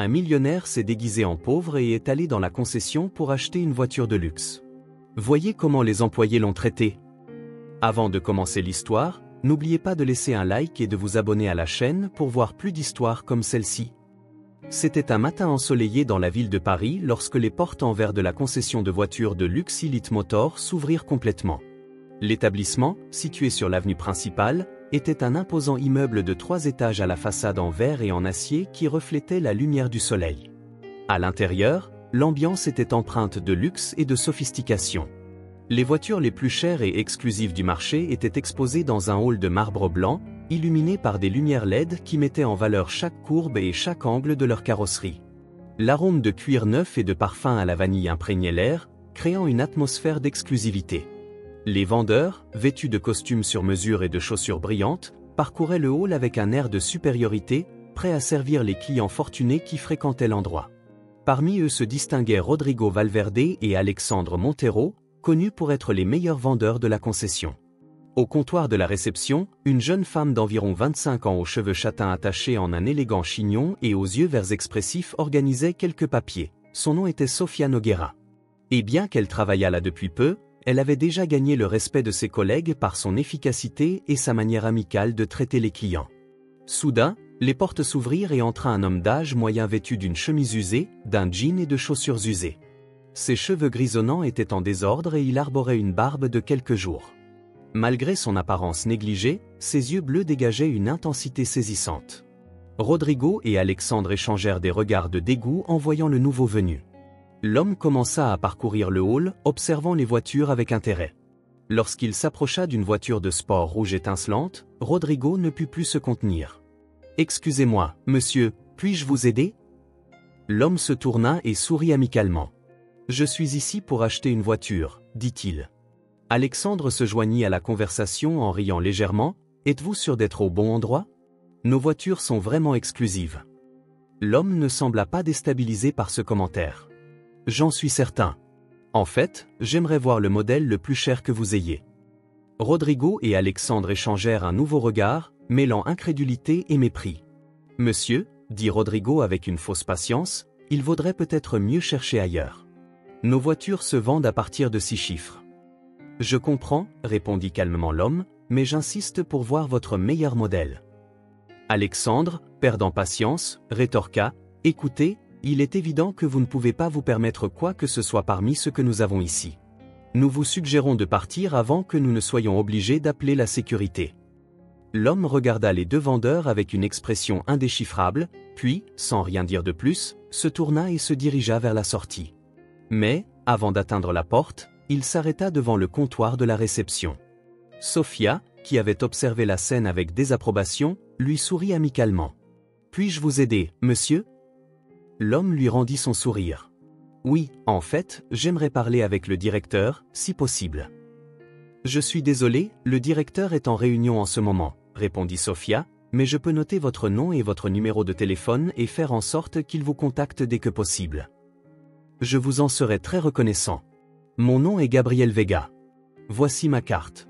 Un millionnaire s'est déguisé en pauvre et est allé dans la concession pour acheter une voiture de luxe. Voyez comment les employés l'ont traité. Avant de commencer l'histoire, n'oubliez pas de laisser un like et de vous abonner à la chaîne pour voir plus d'histoires comme celle-ci. C'était un matin ensoleillé dans la ville de Paris lorsque les portes en verre de la concession de voitures de luxe Elite Motors s'ouvrirent complètement. L'établissement, situé sur l'avenue principale, était un imposant immeuble de 3 étages à la façade en verre et en acier qui reflétait la lumière du soleil. À l'intérieur, l'ambiance était empreinte de luxe et de sophistication. Les voitures les plus chères et exclusives du marché étaient exposées dans un hall de marbre blanc, illuminé par des lumières LED qui mettaient en valeur chaque courbe et chaque angle de leur carrosserie. L'arôme de cuir neuf et de parfum à la vanille imprégnait l'air, créant une atmosphère d'exclusivité. Les vendeurs, vêtus de costumes sur mesure et de chaussures brillantes, parcouraient le hall avec un air de supériorité, prêts à servir les clients fortunés qui fréquentaient l'endroit. Parmi eux se distinguaient Rodrigo Valverde et Alexandre Montero, connus pour être les meilleurs vendeurs de la concession. Au comptoir de la réception, une jeune femme d'environ 25 ans aux cheveux châtains attachés en un élégant chignon et aux yeux verts expressifs organisait quelques papiers. Son nom était Sofia Noguera. Et bien qu'elle travaillât là depuis peu, elle avait déjà gagné le respect de ses collègues par son efficacité et sa manière amicale de traiter les clients. Soudain, les portes s'ouvrirent et entra un homme d'âge moyen vêtu d'une chemise usée, d'un jean et de chaussures usées. Ses cheveux grisonnants étaient en désordre et il arborait une barbe de quelques jours. Malgré son apparence négligée, ses yeux bleus dégageaient une intensité saisissante. Rodrigo et Alexandre échangèrent des regards de dégoût en voyant le nouveau venu. L'homme commença à parcourir le hall, observant les voitures avec intérêt. Lorsqu'il s'approcha d'une voiture de sport rouge étincelante, Rodrigo ne put plus se contenir. « Excusez-moi, monsieur, puis-je vous aider ?» L'homme se tourna et sourit amicalement. « Je suis ici pour acheter une voiture, » dit-il. Alexandre se joignit à la conversation en riant légèrement. « Êtes-vous sûr d'être au bon endroit ? Nos voitures sont vraiment exclusives. » L'homme ne sembla pas déstabilisé par ce commentaire. « J'en suis certain. En fait, j'aimerais voir le modèle le plus cher que vous ayez. » Rodrigo et Alexandre échangèrent un nouveau regard, mêlant incrédulité et mépris. « Monsieur, » dit Rodrigo avec une fausse patience, « il vaudrait peut-être mieux chercher ailleurs. Nos voitures se vendent à partir de 6 chiffres. » « Je comprends, » répondit calmement l'homme, « mais j'insiste pour voir votre meilleur modèle. » Alexandre, perdant patience, rétorqua, « Écoutez, il est évident que vous ne pouvez pas vous permettre quoi que ce soit parmi ce que nous avons ici. Nous vous suggérons de partir avant que nous ne soyons obligés d'appeler la sécurité. » L'homme regarda les deux vendeurs avec une expression indéchiffrable, puis, sans rien dire de plus, se tourna et se dirigea vers la sortie. Mais, avant d'atteindre la porte, il s'arrêta devant le comptoir de la réception. Sofia, qui avait observé la scène avec désapprobation, lui sourit amicalement. « Puis-je vous aider, monsieur ?» L'homme lui rendit son sourire. « Oui, en fait, j'aimerais parler avec le directeur, si possible. »« Je suis désolé, le directeur est en réunion en ce moment, » répondit Sofia, « mais je peux noter votre nom et votre numéro de téléphone et faire en sorte qu'il vous contacte dès que possible. Je vous en serai très reconnaissant. Mon nom est Gabriel Vega. Voici ma carte. »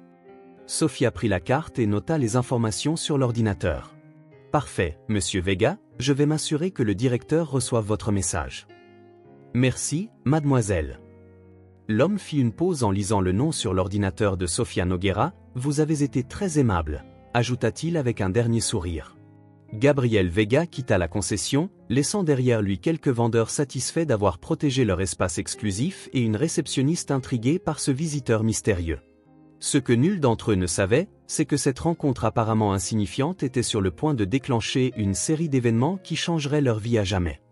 Sofia prit la carte et nota les informations sur l'ordinateur. « Parfait, monsieur Vega, je vais m'assurer que le directeur reçoive votre message. »« Merci, mademoiselle. » L'homme fit une pause en lisant le nom sur l'ordinateur de Sofia Noguera. « Vous avez été très aimable, » ajouta-t-il avec un dernier sourire. Gabriel Vega quitta la concession, laissant derrière lui quelques vendeurs satisfaits d'avoir protégé leur espace exclusif et une réceptionniste intriguée par ce visiteur mystérieux. Ce que nul d'entre eux ne savait, c'est que cette rencontre apparemment insignifiante était sur le point de déclencher une série d'événements qui changeraient leur vie à jamais.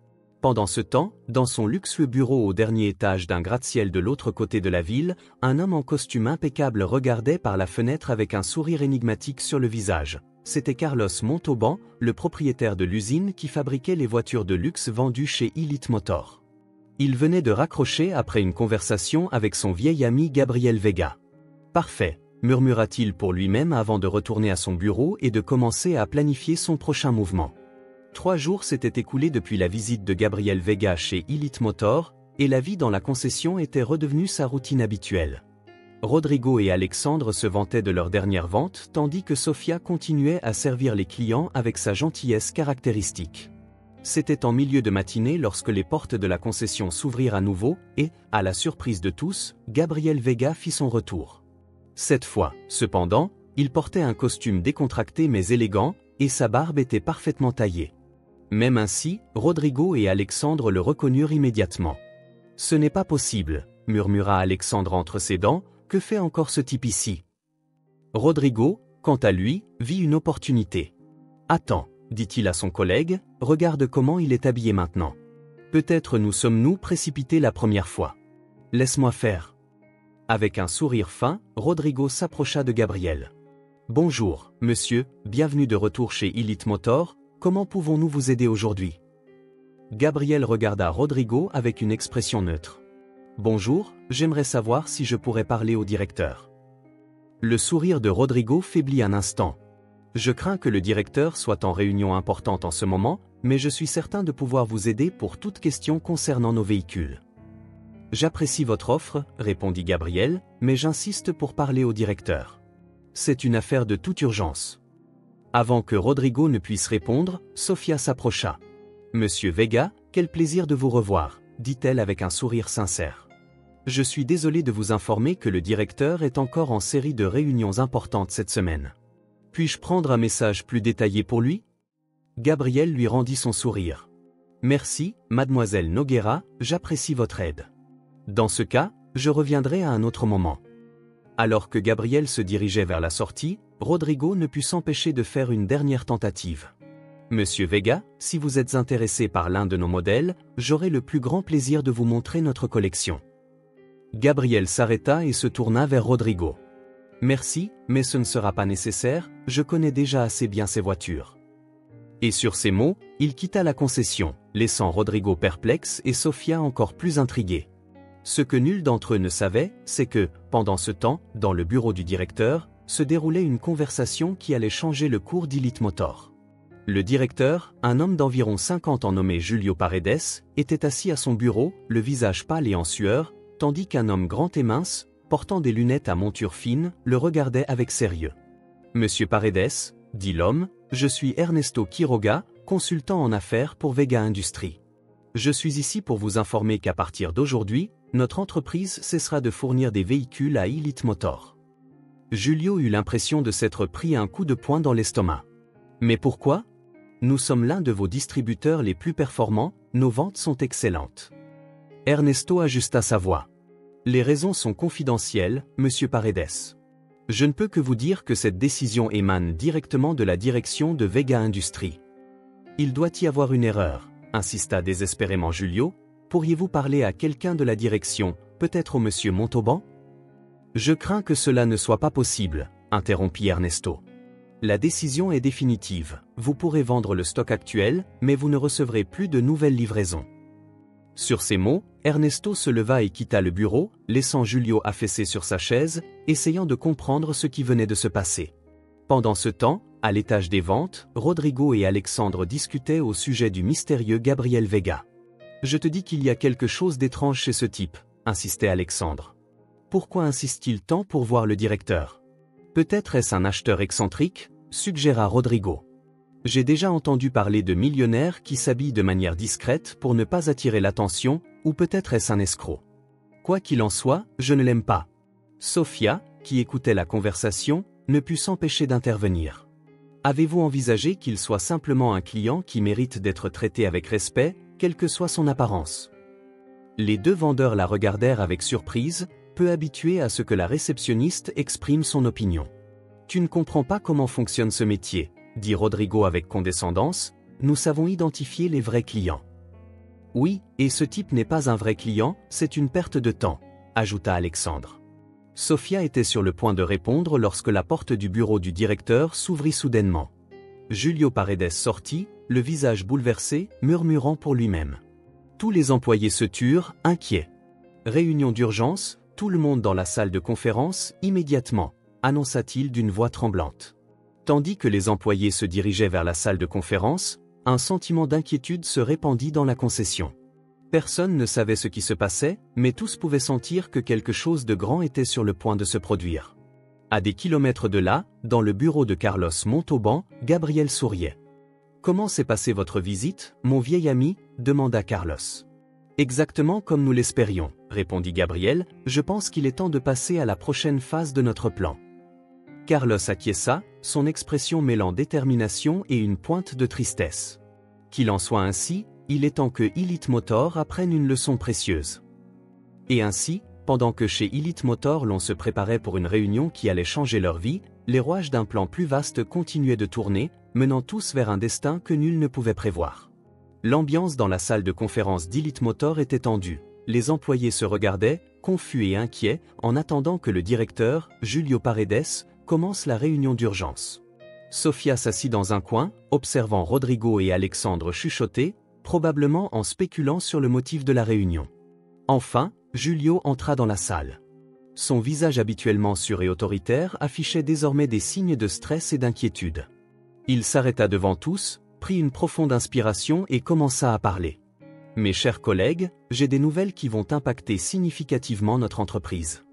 Pendant ce temps, dans son luxueux bureau au dernier étage d'un gratte-ciel de l'autre côté de la ville, un homme en costume impeccable regardait par la fenêtre avec un sourire énigmatique sur le visage. C'était Carlos Montauban, le propriétaire de l'usine qui fabriquait les voitures de luxe vendues chez Elite Motors. Il venait de raccrocher après une conversation avec son vieil ami Gabriel Vega. « Parfait », murmura-t-il pour lui-même avant de retourner à son bureau et de commencer à planifier son prochain mouvement. 3 jours s'étaient écoulés depuis la visite de Gabriel Vega chez Elite Motors, et la vie dans la concession était redevenue sa routine habituelle. Rodrigo et Alexandre se vantaient de leur dernière vente tandis que Sofia continuait à servir les clients avec sa gentillesse caractéristique. C'était en milieu de matinée lorsque les portes de la concession s'ouvrirent à nouveau et, à la surprise de tous, Gabriel Vega fit son retour. Cette fois, cependant, il portait un costume décontracté mais élégant, et sa barbe était parfaitement taillée. Même ainsi, Rodrigo et Alexandre le reconnurent immédiatement. « Ce n'est pas possible », murmura Alexandre entre ses dents, « que fait encore ce type ici ?» Rodrigo, quant à lui, vit une opportunité. « Attends, » dit-il à son collègue, « regarde comment il est habillé maintenant. Peut-être nous sommes-nous précipités la première fois. Laisse-moi faire. » Avec un sourire fin, Rodrigo s'approcha de Gabriel. « Bonjour, monsieur, bienvenue de retour chez Elite Motor, comment pouvons-nous vous aider aujourd'hui ?» Gabriel regarda Rodrigo avec une expression neutre. « Bonjour, j'aimerais savoir si je pourrais parler au directeur. » Le sourire de Rodrigo faiblit un instant. « Je crains que le directeur soit en réunion importante en ce moment, mais je suis certain de pouvoir vous aider pour toute question concernant nos véhicules. » « J'apprécie votre offre, » répondit Gabriel, « mais j'insiste pour parler au directeur. C'est une affaire de toute urgence. » Avant que Rodrigo ne puisse répondre, Sofia s'approcha. « Monsieur Vega, quel plaisir de vous revoir, » dit-elle avec un sourire sincère. « Je suis désolé de vous informer que le directeur est encore en série de réunions importantes cette semaine. Puis-je prendre un message plus détaillé pour lui ?» Gabriel lui rendit son sourire. « Merci, mademoiselle Noguera, j'apprécie votre aide. Dans ce cas, je reviendrai à un autre moment. » Alors que Gabriel se dirigeait vers la sortie, Rodrigo ne put s'empêcher de faire une dernière tentative. « Monsieur Vega, si vous êtes intéressé par l'un de nos modèles, j'aurai le plus grand plaisir de vous montrer notre collection. » Gabriel s'arrêta et se tourna vers Rodrigo. « Merci, mais ce ne sera pas nécessaire, je connais déjà assez bien ces voitures. » Et sur ces mots, il quitta la concession, laissant Rodrigo perplexe et Sofia encore plus intriguée. Ce que nul d'entre eux ne savait, c'est que, pendant ce temps, dans le bureau du directeur, se déroulait une conversation qui allait changer le cours d'Elite Motor. Le directeur, un homme d'environ 50 ans nommé Julio Paredes, était assis à son bureau, le visage pâle et en sueur, tandis qu'un homme grand et mince, portant des lunettes à monture fine, le regardait avec sérieux. « Monsieur Paredes, » dit l'homme, « je suis Ernesto Quiroga, consultant en affaires pour Vega Industries. Je suis ici pour vous informer qu'à partir d'aujourd'hui, notre entreprise cessera de fournir des véhicules à Elite Motor. » Julio eut l'impression de s'être pris un coup de poing dans l'estomac. « Mais pourquoi ? Nous sommes l'un de vos distributeurs les plus performants, nos ventes sont excellentes. » Ernesto ajusta sa voix. « Les raisons sont confidentielles, monsieur Paredes. Je ne peux que vous dire que cette décision émane directement de la direction de Vega Industries. »« Il doit y avoir une erreur, » insista désespérément Julio. « Pourriez-vous parler à quelqu'un de la direction, peut-être au monsieur Montauban ?»« Je crains que cela ne soit pas possible, » interrompit Ernesto. « La décision est définitive, vous pourrez vendre le stock actuel, mais vous ne recevrez plus de nouvelles livraisons. » Sur ces mots, Ernesto se leva et quitta le bureau, laissant Julio affaissé sur sa chaise, essayant de comprendre ce qui venait de se passer. Pendant ce temps, à l'étage des ventes, Rodrigo et Alexandre discutaient au sujet du mystérieux Gabriel Vega. « Je te dis qu'il y a quelque chose d'étrange chez ce type, » insistait Alexandre. « Pourquoi insiste-t-il tant pour voir le directeur ? Peut-être est-ce un acheteur excentrique, » suggéra Rodrigo. « J'ai déjà entendu parler de millionnaires qui s'habillent de manière discrète pour ne pas attirer l'attention, ou peut-être est-ce un escroc. Quoi qu'il en soit, je ne l'aime pas. » Sofia, qui écoutait la conversation, ne put s'empêcher d'intervenir. « Avez-vous envisagé qu'il soit simplement un client qui mérite d'être traité avec respect, quelle que soit son apparence ?» Les deux vendeurs la regardèrent avec surprise, peu habitués à ce que la réceptionniste exprime son opinion. « Tu ne comprends pas comment fonctionne ce métier, » dit Rodrigo avec condescendance, « nous savons identifier les vrais clients. »« Oui, et ce type n'est pas un vrai client, c'est une perte de temps, » ajouta Alexandre. Sofia était sur le point de répondre lorsque la porte du bureau du directeur s'ouvrit soudainement. Julio Paredes sortit, le visage bouleversé, murmurant pour lui-même. Tous les employés se turent, inquiets. « Réunion d'urgence, tout le monde dans la salle de conférence, immédiatement », annonça-t-il d'une voix tremblante. Tandis que les employés se dirigeaient vers la salle de conférence, un sentiment d'inquiétude se répandit dans la concession. Personne ne savait ce qui se passait, mais tous pouvaient sentir que quelque chose de grand était sur le point de se produire. À des kilomètres de là, dans le bureau de Carlos Montauban, Gabriel souriait. « Comment s'est passée votre visite, mon vieil ami? Demanda Carlos. Exactement comme nous l'espérions, répondit Gabriel, je pense qu'il est temps de passer à la prochaine phase de notre plan. Carlos acquiesça, son expression mêlant détermination et une pointe de tristesse. Qu'il en soit ainsi, il est temps que Elite Motor apprenne une leçon précieuse. Et ainsi, pendant que chez Elite Motor l'on se préparait pour une réunion qui allait changer leur vie, les rouages d'un plan plus vaste continuaient de tourner, menant tous vers un destin que nul ne pouvait prévoir. L'ambiance dans la salle de conférence d'Elite Motor était tendue. Les employés se regardaient, confus et inquiets, en attendant que le directeur, Julio Paredes, commence la réunion d'urgence. Sofia s'assit dans un coin, observant Rodrigo et Alexandre chuchoter, probablement en spéculant sur le motif de la réunion. Enfin, Julio entra dans la salle. Son visage habituellement sûr et autoritaire affichait désormais des signes de stress et d'inquiétude. Il s'arrêta devant tous, prit une profonde inspiration et commença à parler. « Mes chers collègues, j'ai des nouvelles qui vont impacter significativement notre entreprise.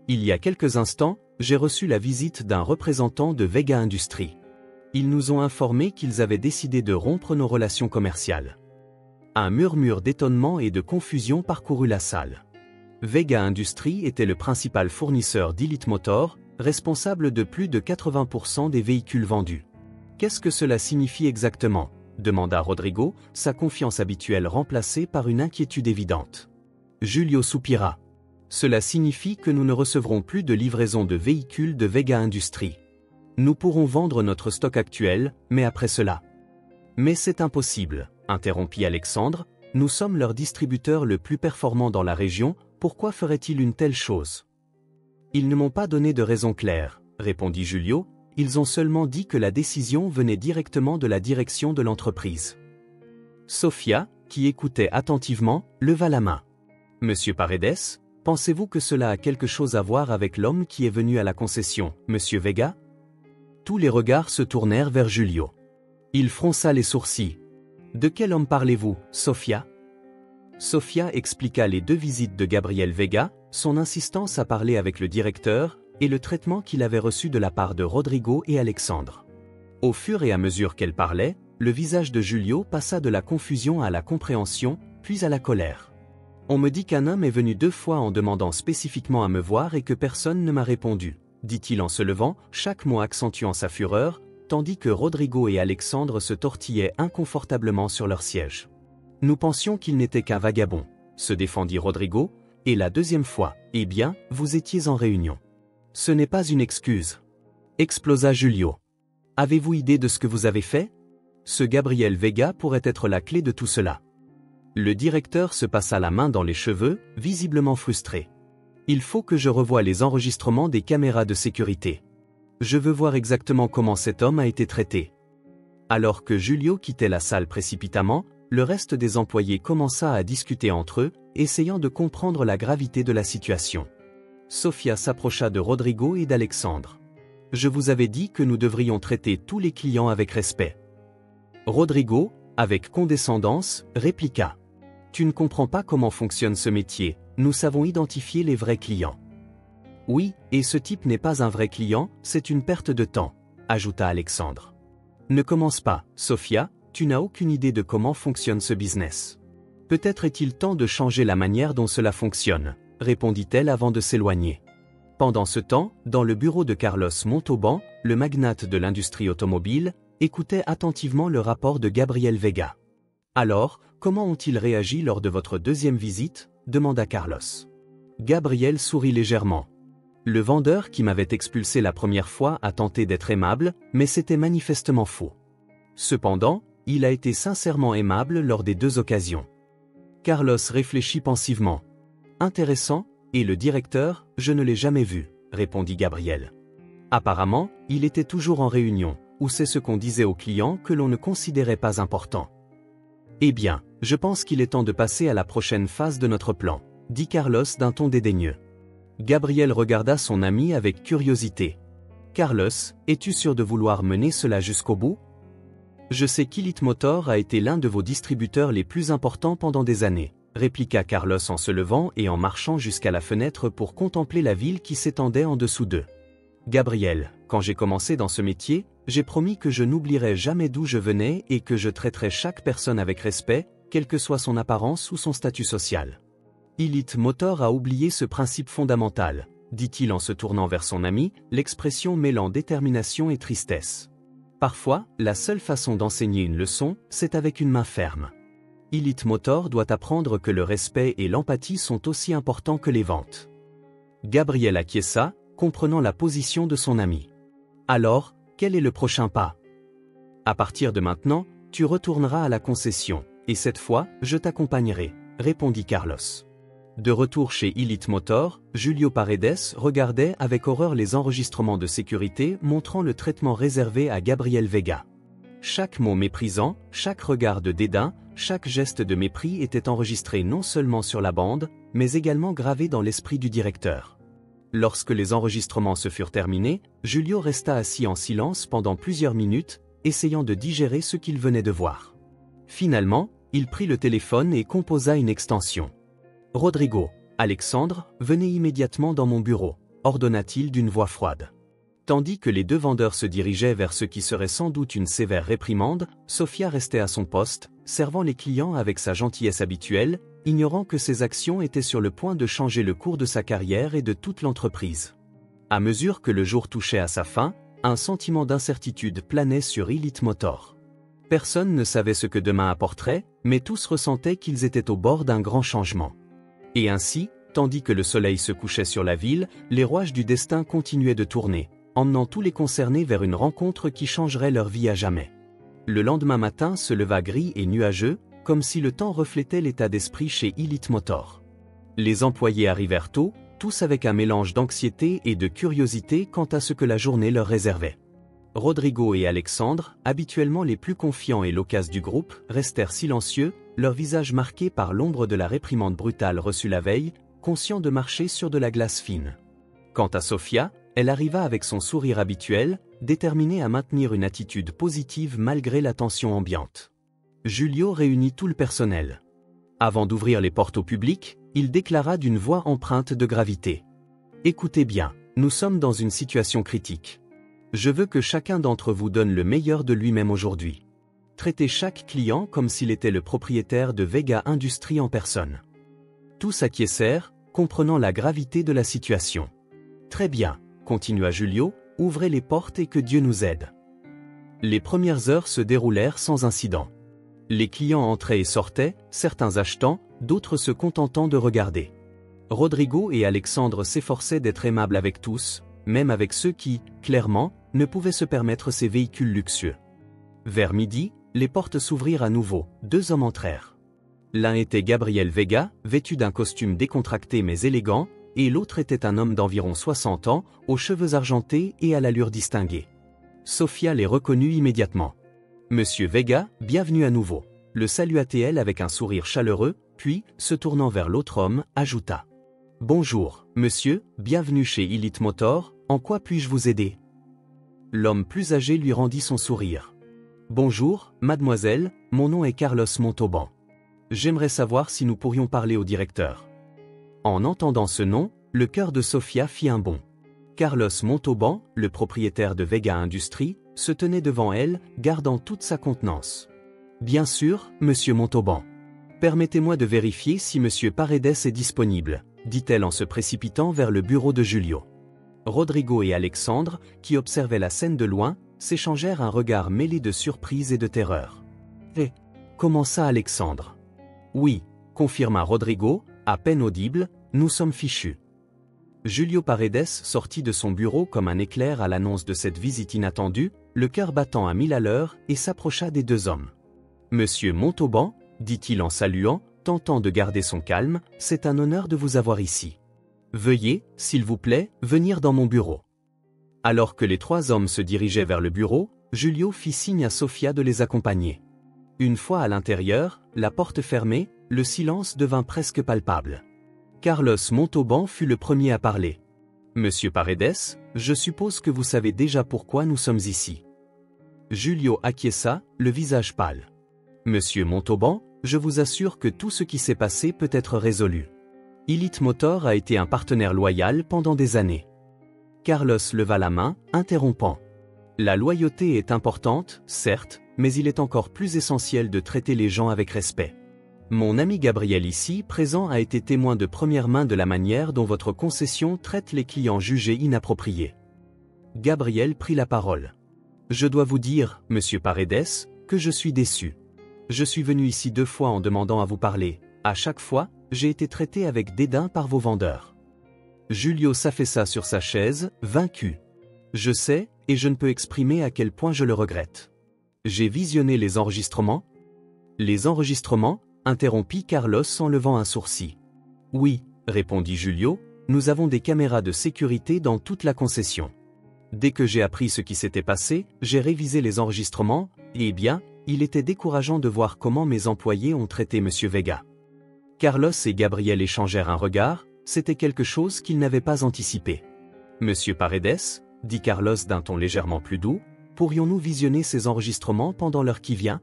Il y a quelques instants, j'ai reçu la visite d'un représentant de Vega Industries. Ils nous ont informé qu'ils avaient décidé de rompre nos relations commerciales. » Un murmure d'étonnement et de confusion parcourut la salle. Vega Industries était le principal fournisseur d'Elite Motor, responsable de plus de 80% des véhicules vendus. « Qu'est-ce que cela signifie exactement ?» demanda Rodrigo, sa confiance habituelle remplacée par une inquiétude évidente. Julio soupira. « Cela signifie que nous ne recevrons plus de livraison de véhicules de Vega Industries. Nous pourrons vendre notre stock actuel, mais après cela. » « Mais c'est impossible, interrompit Alexandre, nous sommes leur distributeur le plus performant dans la région, pourquoi ferait-il une telle chose? Ils ne m'ont pas donné de raison claire, répondit Julio, ils ont seulement dit que la décision venait directement de la direction de l'entreprise. Sofia, qui écoutait attentivement, leva la main. Monsieur Paredes, pensez-vous que cela a quelque chose à voir avec l'homme qui est venu à la concession, Monsieur Vega? Tous les regards se tournèrent vers Julio. Il fronça les sourcils. De quel homme parlez-vous, Sofia? Sofia expliqua les 2 visites de Gabriel Vega, son insistance à parler avec le directeur, et le traitement qu'il avait reçu de la part de Rodrigo et Alexandre. Au fur et à mesure qu'elle parlait, le visage de Julio passa de la confusion à la compréhension, puis à la colère. On me dit qu'un homme est venu 2 fois en demandant spécifiquement à me voir et que personne ne m'a répondu, dit-il en se levant, chaque mot accentuant sa fureur, tandis que Rodrigo et Alexandre se tortillaient inconfortablement sur leur siège. Nous pensions qu'il n'était qu'un vagabond, se défendit Rodrigo, et la 2e fois, eh bien, vous étiez en réunion. Ce n'est pas une excuse. Explosa Julio. Avez-vous idée de ce que vous avez fait? Ce Gabriel Vega pourrait être la clé de tout cela. Le directeur se passa la main dans les cheveux, visiblement frustré. Il faut que je revoie les enregistrements des caméras de sécurité. Je veux voir exactement comment cet homme a été traité. Alors que Julio quittait la salle précipitamment, le reste des employés commença à discuter entre eux, essayant de comprendre la gravité de la situation. Sofia s'approcha de Rodrigo et d'Alexandre. « Je vous avais dit que nous devrions traiter tous les clients avec respect. » Rodrigo, avec condescendance, répliqua. « Tu ne comprends pas comment fonctionne ce métier, nous savons identifier les vrais clients. » « Oui, et ce type n'est pas un vrai client, c'est une perte de temps, » ajouta Alexandre. « Ne commence pas, Sofia, tu n'as aucune idée de comment fonctionne ce business. Peut-être est-il temps de changer la manière dont cela fonctionne, » répondit-elle avant de s'éloigner. Pendant ce temps, dans le bureau de Carlos Montauban, le magnate de l'industrie automobile, écoutait attentivement le rapport de Gabriel Vega. « Alors, comment ont-ils réagi lors de votre 2e visite ?» demanda Carlos. Gabriel sourit légèrement. Le vendeur qui m'avait expulsé la première fois a tenté d'être aimable, mais c'était manifestement faux. Cependant, il a été sincèrement aimable lors des 2 occasions. Carlos réfléchit pensivement. Intéressant, et le directeur, je ne l'ai jamais vu, répondit Gabriel. Apparemment, il était toujours en réunion, ou c'est ce qu'on disait aux clients que l'on ne considérait pas important. Eh bien, je pense qu'il est temps de passer à la prochaine phase de notre plan, dit Carlos d'un ton dédaigneux. Gabriel regarda son ami avec curiosité. « Carlos, es-tu sûr de vouloir mener cela jusqu'au bout? Je sais qu'Elite Motor a été l'un de vos distributeurs les plus importants pendant des années, répliqua Carlos en se levant et en marchant jusqu'à la fenêtre pour contempler la ville qui s'étendait en dessous d'eux. Gabriel, quand j'ai commencé dans ce métier, j'ai promis que je n'oublierais jamais d'où je venais et que je traiterais chaque personne avec respect, quelle que soit son apparence ou son statut social. Elite Motor a oublié ce principe fondamental, dit-il en se tournant vers son ami, l'expression mêlant détermination et tristesse. Parfois, la seule façon d'enseigner une leçon, c'est avec une main ferme. Elite Motor doit apprendre que le respect et l'empathie sont aussi importants que les ventes. Gabriel acquiesça, comprenant la position de son ami. Alors, quel est le prochain pas? À partir de maintenant, tu retourneras à la concession, et cette fois, je t'accompagnerai, répondit Carlos. De retour chez Elite Motor, Julio Paredes regardait avec horreur les enregistrements de sécurité montrant le traitement réservé à Gabriel Vega. Chaque mot méprisant, chaque regard de dédain, chaque geste de mépris était enregistré non seulement sur la bande, mais également gravé dans l'esprit du directeur. Lorsque les enregistrements se furent terminés, Julio resta assis en silence pendant plusieurs minutes, essayant de digérer ce qu'il venait de voir. Finalement, il prit le téléphone et composa une extension. « Rodrigo, Alexandre, venez immédiatement dans mon bureau », ordonna-t-il d'une voix froide. Tandis que les deux vendeurs se dirigeaient vers ce qui serait sans doute une sévère réprimande, Sofia restait à son poste, servant les clients avec sa gentillesse habituelle, ignorant que ses actions étaient sur le point de changer le cours de sa carrière et de toute l'entreprise. À mesure que le jour touchait à sa fin, un sentiment d'incertitude planait sur Elite Motor. Personne ne savait ce que demain apporterait, mais tous ressentaient qu'ils étaient au bord d'un grand changement. Et ainsi, tandis que le soleil se couchait sur la ville, les rouages du destin continuaient de tourner, emmenant tous les concernés vers une rencontre qui changerait leur vie à jamais. Le lendemain matin se leva gris et nuageux, comme si le temps reflétait l'état d'esprit chez Elite Motor. Les employés arrivèrent tôt, tous avec un mélange d'anxiété et de curiosité quant à ce que la journée leur réservait. Rodrigo et Alexandre, habituellement les plus confiants et loquaces du groupe, restèrent silencieux, leurs visages marqués par l'ombre de la réprimande brutale reçue la veille, conscients de marcher sur de la glace fine. Quant à Sofia, elle arriva avec son sourire habituel, déterminée à maintenir une attitude positive malgré la tension ambiante. Julio réunit tout le personnel. Avant d'ouvrir les portes au public, il déclara d'une voix empreinte de gravité. « Écoutez bien, nous sommes dans une situation critique. Je veux que chacun d'entre vous donne le meilleur de lui-même aujourd'hui. Traitez chaque client comme s'il était le propriétaire de Vega Industries en personne. » Tous acquiescèrent, comprenant la gravité de la situation. « Très bien, » continua Julio, « ouvrez les portes et que Dieu nous aide. » Les premières heures se déroulèrent sans incident. Les clients entraient et sortaient, certains achetant, d'autres se contentant de regarder. Rodrigo et Alexandre s'efforçaient d'être aimables avec tous, même avec ceux qui, clairement, ne pouvaient se permettre ces véhicules luxueux. Vers midi, les portes s'ouvrirent à nouveau, deux hommes entrèrent. L'un était Gabriel Vega, vêtu d'un costume décontracté mais élégant, et l'autre était un homme d'environ 60 ans, aux cheveux argentés et à l'allure distinguée. Sofia les reconnut immédiatement. « Monsieur Vega, bienvenue à nouveau », le salua-t-elle avec un sourire chaleureux, puis, se tournant vers l'autre homme, ajouta. « Bonjour, monsieur, bienvenue chez Elite Motor, en quoi puis-je vous aider ?» L'homme plus âgé lui rendit son sourire. « Bonjour, mademoiselle, mon nom est Carlos Montauban. J'aimerais savoir si nous pourrions parler au directeur. » En entendant ce nom, le cœur de Sofia fit un bond. Carlos Montauban, le propriétaire de Vega Industries, se tenait devant elle, gardant toute sa contenance. « Bien sûr, monsieur Montauban. Permettez-moi de vérifier si monsieur Paredes est disponible, » dit-elle en se précipitant vers le bureau de Julio. Rodrigo et Alexandre, qui observaient la scène de loin, s'échangèrent un regard mêlé de surprise et de terreur. « Eh, commença Alexandre. »« Oui, » confirma Rodrigo, à peine audible, « nous sommes fichus. » Julio Paredes sortit de son bureau comme un éclair à l'annonce de cette visite inattendue, le cœur battant à 1000 à l'heure, et s'approcha des deux hommes. « Monsieur Montauban, » dit-il en saluant, tentant de garder son calme, « c'est un honneur de vous avoir ici. Veuillez, s'il vous plaît, venir dans mon bureau. » Alors que les trois hommes se dirigeaient vers le bureau, Julio fit signe à Sofia de les accompagner. Une fois à l'intérieur, la porte fermée, le silence devint presque palpable. Carlos Montauban fut le premier à parler. « Monsieur Paredes, je suppose que vous savez déjà pourquoi nous sommes ici. » Julio acquiesça, le visage pâle. « Monsieur Montauban, je vous assure que tout ce qui s'est passé peut être résolu. Elite Motor a été un partenaire loyal pendant des années. Carlos leva la main, interrompant. La loyauté est importante, certes, mais il est encore plus essentiel de traiter les gens avec respect. Mon ami Gabriel ici présent a été témoin de première main de la manière dont votre concession traite les clients jugés inappropriés. Gabriel prit la parole. Je dois vous dire, monsieur Paredes, que je suis déçu. Je suis venu ici 2 fois en demandant à vous parler. À chaque fois, j'ai été traité avec dédain par vos vendeurs. Julio s'affaissa sur sa chaise, vaincu. Je sais, et je ne peux exprimer à quel point je le regrette. J'ai visionné les enregistrements. Les enregistrements, interrompit Carlos en levant un sourcil. Oui, répondit Julio, nous avons des caméras de sécurité dans toute la concession. Dès que j'ai appris ce qui s'était passé, j'ai révisé les enregistrements, et bien, il était décourageant de voir comment mes employés ont traité M. Vega. Carlos et Gabriel échangèrent un regard, c'était quelque chose qu'ils n'avaient pas anticipé. Monsieur Paredes, dit Carlos d'un ton légèrement plus doux, pourrions-nous visionner ces enregistrements pendant l'heure qui vient?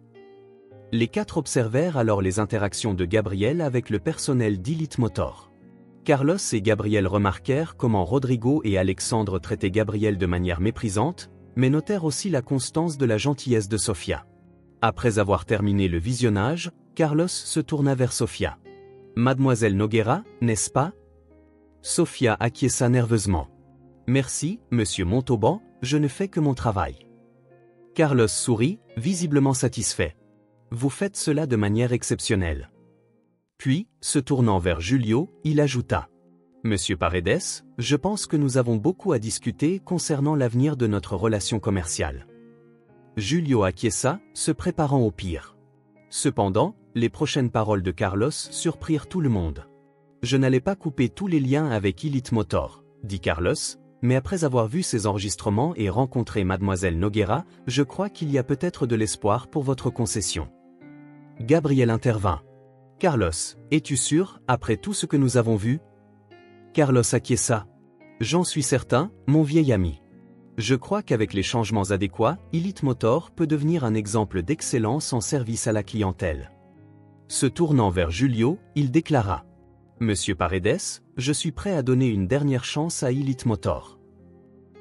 Les 4 observèrent alors les interactions de Gabriel avec le personnel d'Elite Motor. Carlos et Gabriel remarquèrent comment Rodrigo et Alexandre traitaient Gabriel de manière méprisante, mais notèrent aussi la constance de la gentillesse de Sofia. Après avoir terminé le visionnage, Carlos se tourna vers Sofia. « Mademoiselle Noguera, n'est-ce pas ?» Sofia acquiesça nerveusement. « Merci, monsieur Montauban, je ne fais que mon travail. » Carlos sourit, visiblement satisfait. « Vous faites cela de manière exceptionnelle. » Puis, se tournant vers Julio, il ajouta. « Monsieur Paredes, je pense que nous avons beaucoup à discuter concernant l'avenir de notre relation commerciale. » Julio acquiesça, se préparant au pire. Cependant, les prochaines paroles de Carlos surprirent tout le monde. « Je n'allais pas couper tous les liens avec Elite Motor, dit Carlos, mais après avoir vu ces enregistrements et rencontré Mademoiselle Noguera, je crois qu'il y a peut-être de l'espoir pour votre concession. » Gabriel intervint. « Carlos, es-tu sûr, après tout ce que nous avons vu ?» Carlos acquiesça. « J'en suis certain, mon vieil ami. Je crois qu'avec les changements adéquats, Elite Motor peut devenir un exemple d'excellence en service à la clientèle. » Se tournant vers Julio, il déclara. « Monsieur Paredes, je suis prêt à donner une dernière chance à Elite Motor. »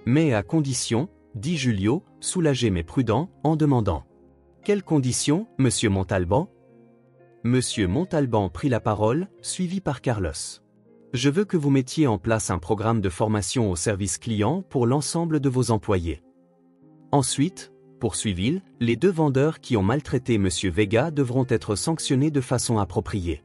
Mais à condition, dit Julio, soulagé mais prudent, en demandant. « Quelles conditions, monsieur Montalban ?» Monsieur Montalban prit la parole, suivi par Carlos. « Je veux que vous mettiez en place un programme de formation au service client pour l'ensemble de vos employés. Ensuite, poursuivit-il, les 2 vendeurs qui ont maltraité monsieur Vega devront être sanctionnés de façon appropriée. »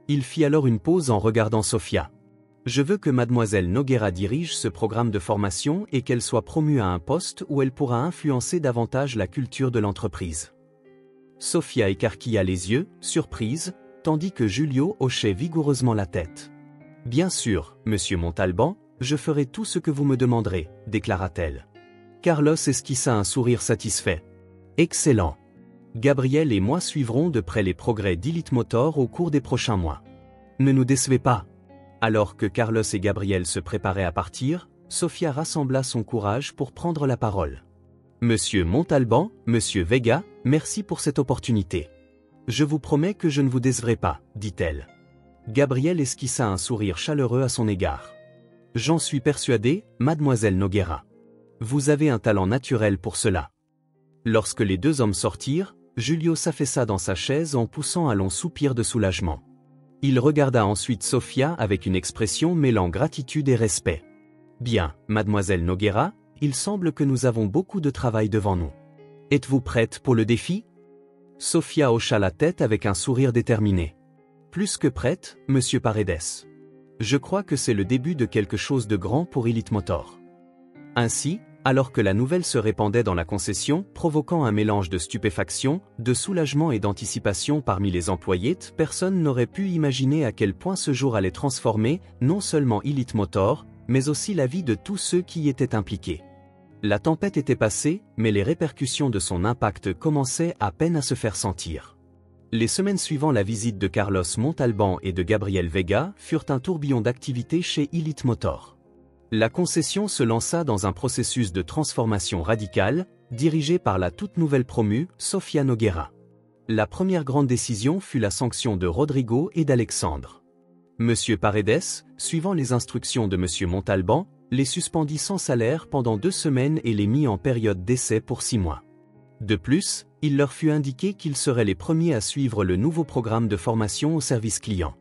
Il fit alors une pause en regardant Sofia. « Je veux que mademoiselle Noguera dirige ce programme de formation et qu'elle soit promue à un poste où elle pourra influencer davantage la culture de l'entreprise. » Sofia écarquilla les yeux, surprise, tandis que Julio hochait vigoureusement la tête. « Bien sûr, monsieur Montalban, je ferai tout ce que vous me demanderez, déclara-t-elle. Carlos esquissa un sourire satisfait. « Excellent. Gabriel et moi suivrons de près les progrès d'Elite Motor au cours des prochains mois. Ne nous décevez pas. » Alors que Carlos et Gabriel se préparaient à partir, Sofia rassembla son courage pour prendre la parole. « Monsieur Montalban, monsieur Vega, merci pour cette opportunité. Je vous promets que je ne vous décevrai pas, dit-elle. Gabriel esquissa un sourire chaleureux à son égard. « J'en suis persuadé, mademoiselle Noguera. Vous avez un talent naturel pour cela. » Lorsque les 2 hommes sortirent, Julio s'affaissa dans sa chaise en poussant un long soupir de soulagement. Il regarda ensuite Sofia avec une expression mêlant gratitude et respect. « Bien, mademoiselle Noguera, il semble que nous avons beaucoup de travail devant nous. Êtes-vous prête pour le défi ?» Sofia hocha la tête avec un sourire déterminé. « Plus que prête, monsieur Paredes. Je crois que c'est le début de quelque chose de grand pour Elite Motor. » Ainsi, alors que la nouvelle se répandait dans la concession, provoquant un mélange de stupéfaction, de soulagement et d'anticipation parmi les employés, personne n'aurait pu imaginer à quel point ce jour allait transformer non seulement Elite Motor, mais aussi la vie de tous ceux qui y étaient impliqués. La tempête était passée, mais les répercussions de son impact commençaient à peine à se faire sentir. Les semaines suivant la visite de Carlos Montalban et de Gabriel Vega furent un tourbillon d'activités chez Elite Motor. La concession se lança dans un processus de transformation radicale, dirigé par la toute nouvelle promue, Sofia Noguera. La première grande décision fut la sanction de Rodrigo et d'Alexandre. Monsieur Paredes, suivant les instructions de monsieur Montalban, les suspendit sans salaire pendant 2 semaines et les mit en période d'essai pour 6 mois. De plus, il leur fut indiqué qu'ils seraient les premiers à suivre le nouveau programme de formation au service client.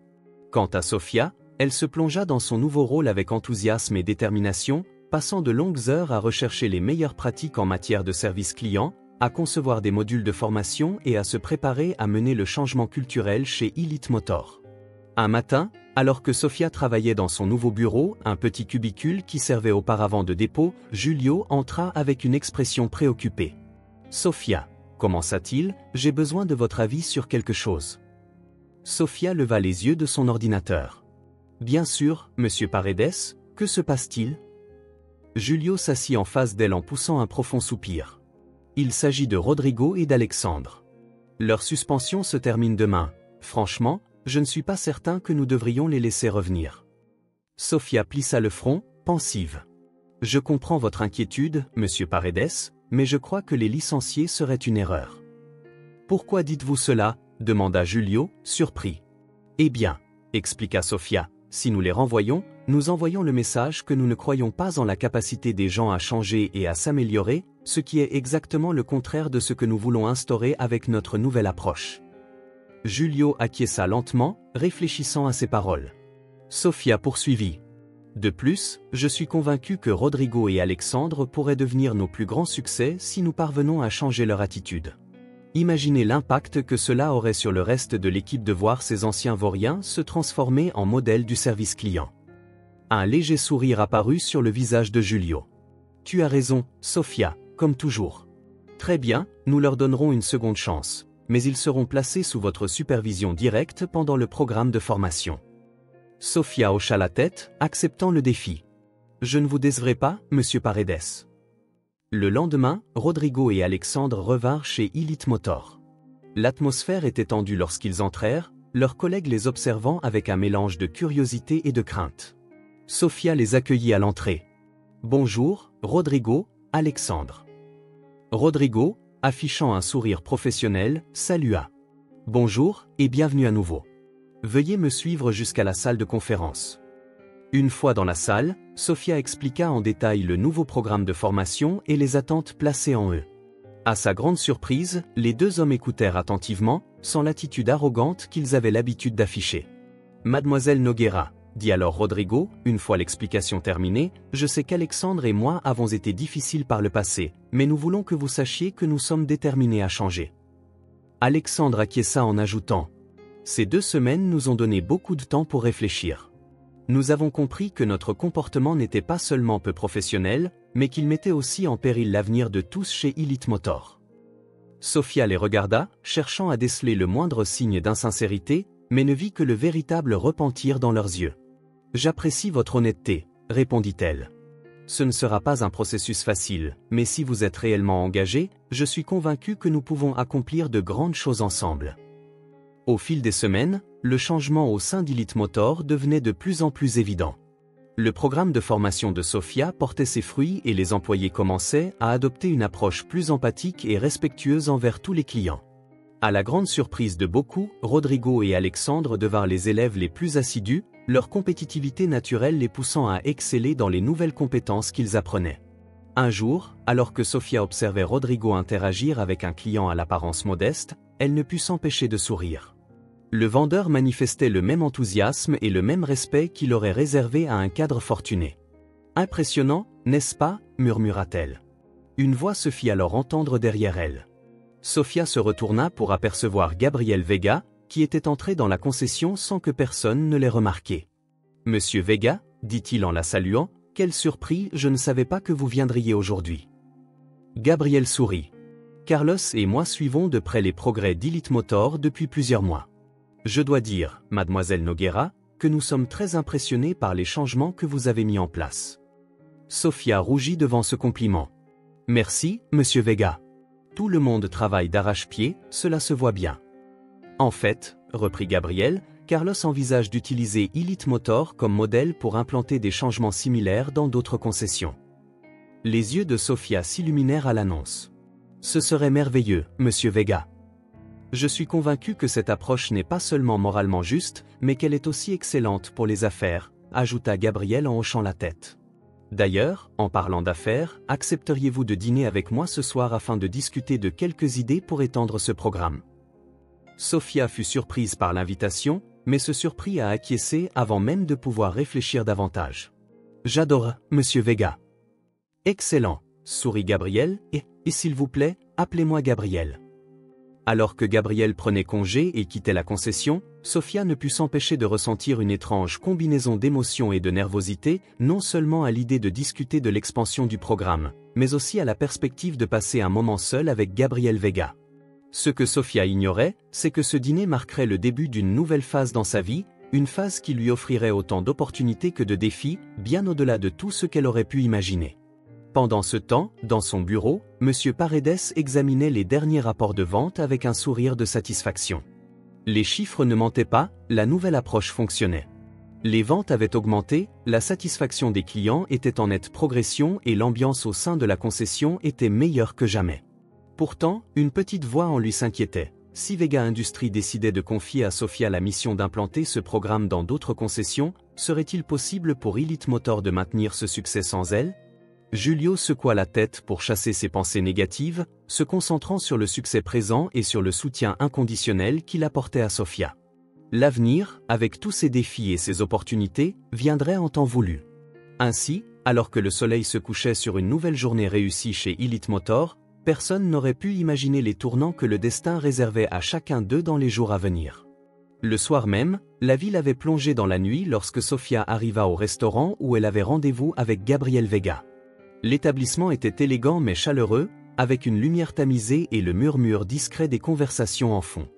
Quant à Sophia, elle se plongea dans son nouveau rôle avec enthousiasme et détermination, passant de longues heures à rechercher les meilleures pratiques en matière de service client, à concevoir des modules de formation et à se préparer à mener le changement culturel chez Elite Motor. Un matin, alors que Sophia travaillait dans son nouveau bureau, un petit cubicule qui servait auparavant de dépôt, Julio entra avec une expression préoccupée. « Sophia, commença-t-il, j'ai besoin de votre avis sur quelque chose. » Sophia leva les yeux de son ordinateur. « Bien sûr, monsieur Paredes, que se passe-t-il » Julio s'assit en face d'elle en poussant un profond soupir. Il s'agit de Rodrigo et d'Alexandre. Leur suspension se termine demain. Franchement, je ne suis pas certain que nous devrions les laisser revenir. Sophia plissa le front, pensive. Je comprends votre inquiétude, monsieur Paredes, mais je crois que les licencier serait une erreur. Pourquoi dites-vous cela ? Demanda Julio, surpris. Eh bien, expliqua Sophia, si nous les renvoyons, nous envoyons le message que nous ne croyons pas en la capacité des gens à changer et à s'améliorer, ce qui est exactement le contraire de ce que nous voulons instaurer avec notre nouvelle approche. Julio acquiesça lentement, réfléchissant à ses paroles. Sophia poursuivit. De plus, je suis convaincu que Rodrigo et Alexandre pourraient devenir nos plus grands succès si nous parvenons à changer leur attitude. Imaginez l'impact que cela aurait sur le reste de l'équipe de voir ces anciens vauriens se transformer en modèles du service client. Un léger sourire apparut sur le visage de Julio. Tu as raison, Sophia, comme toujours. Très bien, nous leur donnerons une seconde chance, mais ils seront placés sous votre supervision directe pendant le programme de formation. Sophia hocha la tête, acceptant le défi. Je ne vous décevrai pas, monsieur Paredes. Le lendemain, Rodrigo et Alexandre revinrent chez Elite Motor. L'atmosphère était tendue lorsqu'ils entrèrent, leurs collègues les observant avec un mélange de curiosité et de crainte. Sophia les accueillit à l'entrée. Bonjour, Rodrigo, Alexandre. Rodrigo, affichant un sourire professionnel, salua. Bonjour et bienvenue à nouveau. Veuillez me suivre jusqu'à la salle de conférence. Une fois dans la salle, Sophia expliqua en détail le nouveau programme de formation et les attentes placées en eux. À sa grande surprise, les deux hommes écoutèrent attentivement, sans l'attitude arrogante qu'ils avaient l'habitude d'afficher. Mademoiselle Noguera, dit alors Rodrigo, une fois l'explication terminée, je sais qu'Alexandre et moi avons été difficiles par le passé, mais nous voulons que vous sachiez que nous sommes déterminés à changer. Alexandre acquiesça en ajoutant. Ces 2 semaines nous ont donné beaucoup de temps pour réfléchir. Nous avons compris que notre comportement n'était pas seulement peu professionnel, mais qu'il mettait aussi en péril l'avenir de tous chez Elite Motor. Sophia les regarda, cherchant à déceler le moindre signe d'insincérité, mais ne vit que le véritable repentir dans leurs yeux. « J'apprécie votre honnêteté, » répondit-elle. « Ce ne sera pas un processus facile, mais si vous êtes réellement engagé, je suis convaincu que nous pouvons accomplir de grandes choses ensemble. » Au fil des semaines, le changement au sein d'Elite Motor devenait de plus en plus évident. Le programme de formation de Sophia portait ses fruits et les employés commençaient à adopter une approche plus empathique et respectueuse envers tous les clients. À la grande surprise de beaucoup, Rodrigo et Alexandre devinrent les élèves les plus assidus, leur compétitivité naturelle les poussant à exceller dans les nouvelles compétences qu'ils apprenaient. Un jour, alors que Sophia observait Rodrigo interagir avec un client à l'apparence modeste, elle ne put s'empêcher de sourire. Le vendeur manifestait le même enthousiasme et le même respect qu'il aurait réservé à un cadre fortuné. « Impressionnant, n'est-ce pas » murmura-t-elle. Une voix se fit alors entendre derrière elle. Sophia se retourna pour apercevoir Gabriel Vega, qui était entré dans la concession sans que personne ne l'ait remarqué. « Monsieur Vega » dit-il en la saluant, « quelle surprise, je ne savais pas que vous viendriez aujourd'hui. » Gabriel sourit. « Carlos et moi suivons de près les progrès d'Elite Motor depuis plusieurs mois. Je dois dire, mademoiselle Noguera, que nous sommes très impressionnés par les changements que vous avez mis en place. » Sophia rougit devant ce compliment. « Merci, monsieur Vega. Tout le monde travaille d'arrache-pied, cela se voit bien. » En fait, reprit Gabriel, Carlos envisage d'utiliser Elite Motor comme modèle pour implanter des changements similaires dans d'autres concessions. Les yeux de Sophia s'illuminèrent à l'annonce. « Ce serait merveilleux, monsieur Vega. Je suis convaincu que cette approche n'est pas seulement moralement juste, mais qu'elle est aussi excellente pour les affaires, ajouta Gabriel en hochant la tête. D'ailleurs, en parlant d'affaires, accepteriez-vous de dîner avec moi ce soir afin de discuter de quelques idées pour étendre ce programme? Sofia fut surprise par l'invitation, mais se surprit à acquiescer avant même de pouvoir réfléchir davantage. J'adore, Monsieur Vega. Excellent, sourit Gabriel, et s'il vous plaît, appelez-moi Gabriel. Alors que Gabriel prenait congé et quittait la concession, Sofia ne put s'empêcher de ressentir une étrange combinaison d'émotions et de nervosité, non seulement à l'idée de discuter de l'expansion du programme, mais aussi à la perspective de passer un moment seul avec Gabriel Vega. Ce que Sofia ignorait, c'est que ce dîner marquerait le début d'une nouvelle phase dans sa vie, une phase qui lui offrirait autant d'opportunités que de défis, bien au-delà de tout ce qu'elle aurait pu imaginer. Pendant ce temps, dans son bureau, M. Paredes examinait les derniers rapports de vente avec un sourire de satisfaction. Les chiffres ne mentaient pas, la nouvelle approche fonctionnait. Les ventes avaient augmenté, la satisfaction des clients était en nette progression et l'ambiance au sein de la concession était meilleure que jamais. Pourtant, une petite voix en lui s'inquiétait. Si Vega Industries décidait de confier à Sofia la mission d'implanter ce programme dans d'autres concessions, serait-il possible pour Elite Motor de maintenir ce succès sans elle? Julio secoua la tête pour chasser ses pensées négatives, se concentrant sur le succès présent et sur le soutien inconditionnel qu'il apportait à Sofia. L'avenir, avec tous ses défis et ses opportunités, viendrait en temps voulu. Ainsi, alors que le soleil se couchait sur une nouvelle journée réussie chez Elite Motor, personne n'aurait pu imaginer les tournants que le destin réservait à chacun d'eux dans les jours à venir. Le soir même, la ville avait plongé dans la nuit lorsque Sofia arriva au restaurant où elle avait rendez-vous avec Gabriel Vega. L'établissement était élégant mais chaleureux, avec une lumière tamisée et le murmure discret des conversations en fond.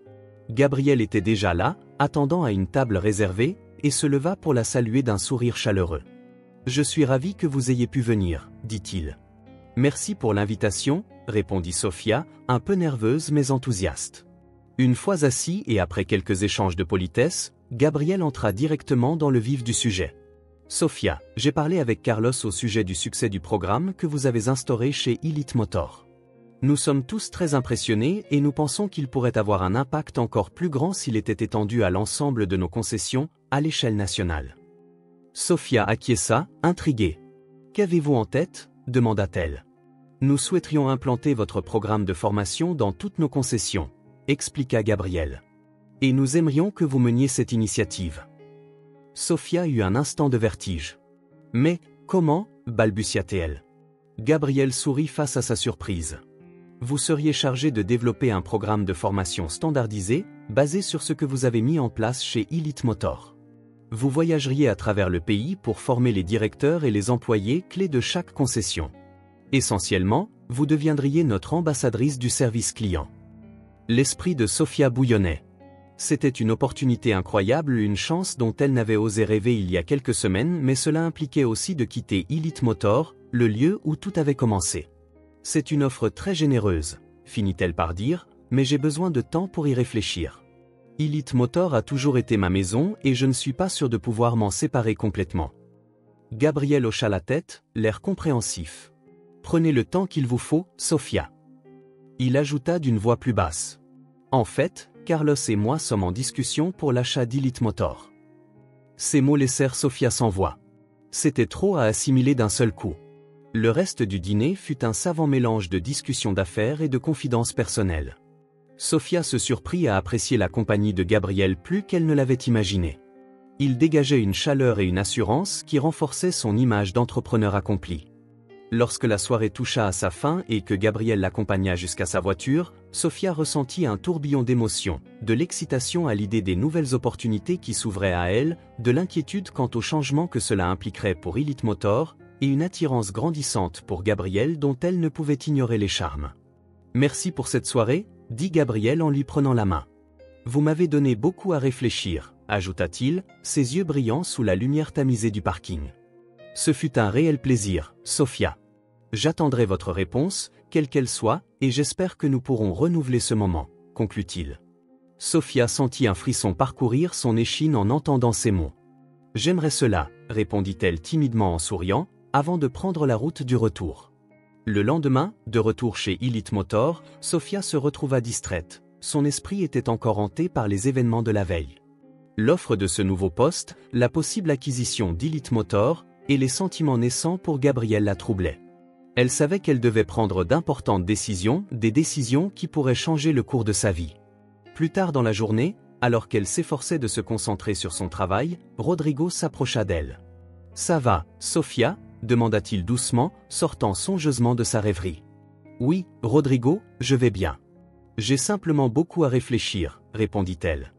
Gabriel était déjà là, attendant à une table réservée, et se leva pour la saluer d'un sourire chaleureux. « Je suis ravi que vous ayez pu venir, » dit-il. « Merci pour l'invitation, » répondit Sofia, un peu nerveuse mais enthousiaste. Une fois assis et après quelques échanges de politesse, Gabriel entra directement dans le vif du sujet. Sofia, j'ai parlé avec Carlos au sujet du succès du programme que vous avez instauré chez Elite Motor. Nous sommes tous très impressionnés et nous pensons qu'il pourrait avoir un impact encore plus grand s'il était étendu à l'ensemble de nos concessions, à l'échelle nationale. Sofia acquiesça, intriguée. Qu'avez-vous en tête? Demanda-t-elle. Nous souhaiterions implanter votre programme de formation dans toutes nos concessions, expliqua Gabriel. Et nous aimerions que vous meniez cette initiative. Sofia eut un instant de vertige. Mais, comment? Balbutia-t-elle. Gabriel sourit face à sa surprise. Vous seriez chargé de développer un programme de formation standardisé, basé sur ce que vous avez mis en place chez Elite Motor. Vous voyageriez à travers le pays pour former les directeurs et les employés clés de chaque concession. Essentiellement, vous deviendriez notre ambassadrice du service client. L'esprit de Sofia bouillonnait. C'était une opportunité incroyable, une chance dont elle n'avait osé rêver il y a quelques semaines, mais cela impliquait aussi de quitter Elite Motor, le lieu où tout avait commencé. C'est une offre très généreuse, finit-elle par dire, mais j'ai besoin de temps pour y réfléchir. Elite Motor a toujours été ma maison et je ne suis pas sûr de pouvoir m'en séparer complètement. Gabriel hocha la tête, l'air compréhensif. Prenez le temps qu'il vous faut, Sofia. Il ajouta d'une voix plus basse. En fait, Carlos et moi sommes en discussion pour l'achat d'Elite Motor. Ces mots laissèrent Sofia sans voix. C'était trop à assimiler d'un seul coup. Le reste du dîner fut un savant mélange de discussions d'affaires et de confidences personnelles. Sofia se surprit à apprécier la compagnie de Gabriel plus qu'elle ne l'avait imaginé. Il dégageait une chaleur et une assurance qui renforçaient son image d'entrepreneur accompli. Lorsque la soirée toucha à sa fin et que Gabriel l'accompagna jusqu'à sa voiture, Sofia ressentit un tourbillon d'émotions, de l'excitation à l'idée des nouvelles opportunités qui s'ouvraient à elle, de l'inquiétude quant au changement que cela impliquerait pour Elite Motor, et une attirance grandissante pour Gabriel dont elle ne pouvait ignorer les charmes. « Merci pour cette soirée », dit Gabriel en lui prenant la main. « Vous m'avez donné beaucoup à réfléchir », ajouta-t-il, ses yeux brillant sous la lumière tamisée du parking. « Ce fut un réel plaisir, Sofia. J'attendrai votre réponse, quelle qu'elle soit, et j'espère que nous pourrons renouveler ce moment, » conclut-il. Sofia sentit un frisson parcourir son échine en entendant ces mots. « J'aimerais cela, » répondit-elle timidement en souriant, avant de prendre la route du retour. Le lendemain, de retour chez Elite Motor, Sofia se retrouva distraite, son esprit était encore hanté par les événements de la veille. L'offre de ce nouveau poste, la possible acquisition d'Elite Motor, et les sentiments naissants pour Gabriel la troublaient. Elle savait qu'elle devait prendre d'importantes décisions, des décisions qui pourraient changer le cours de sa vie. Plus tard dans la journée, alors qu'elle s'efforçait de se concentrer sur son travail, Rodrigo s'approcha d'elle. « Ça va, Sofia ?» demanda-t-il doucement, sortant songeusement de sa rêverie. « Oui, Rodrigo, je vais bien. J'ai simplement beaucoup à réfléchir, » répondit-elle.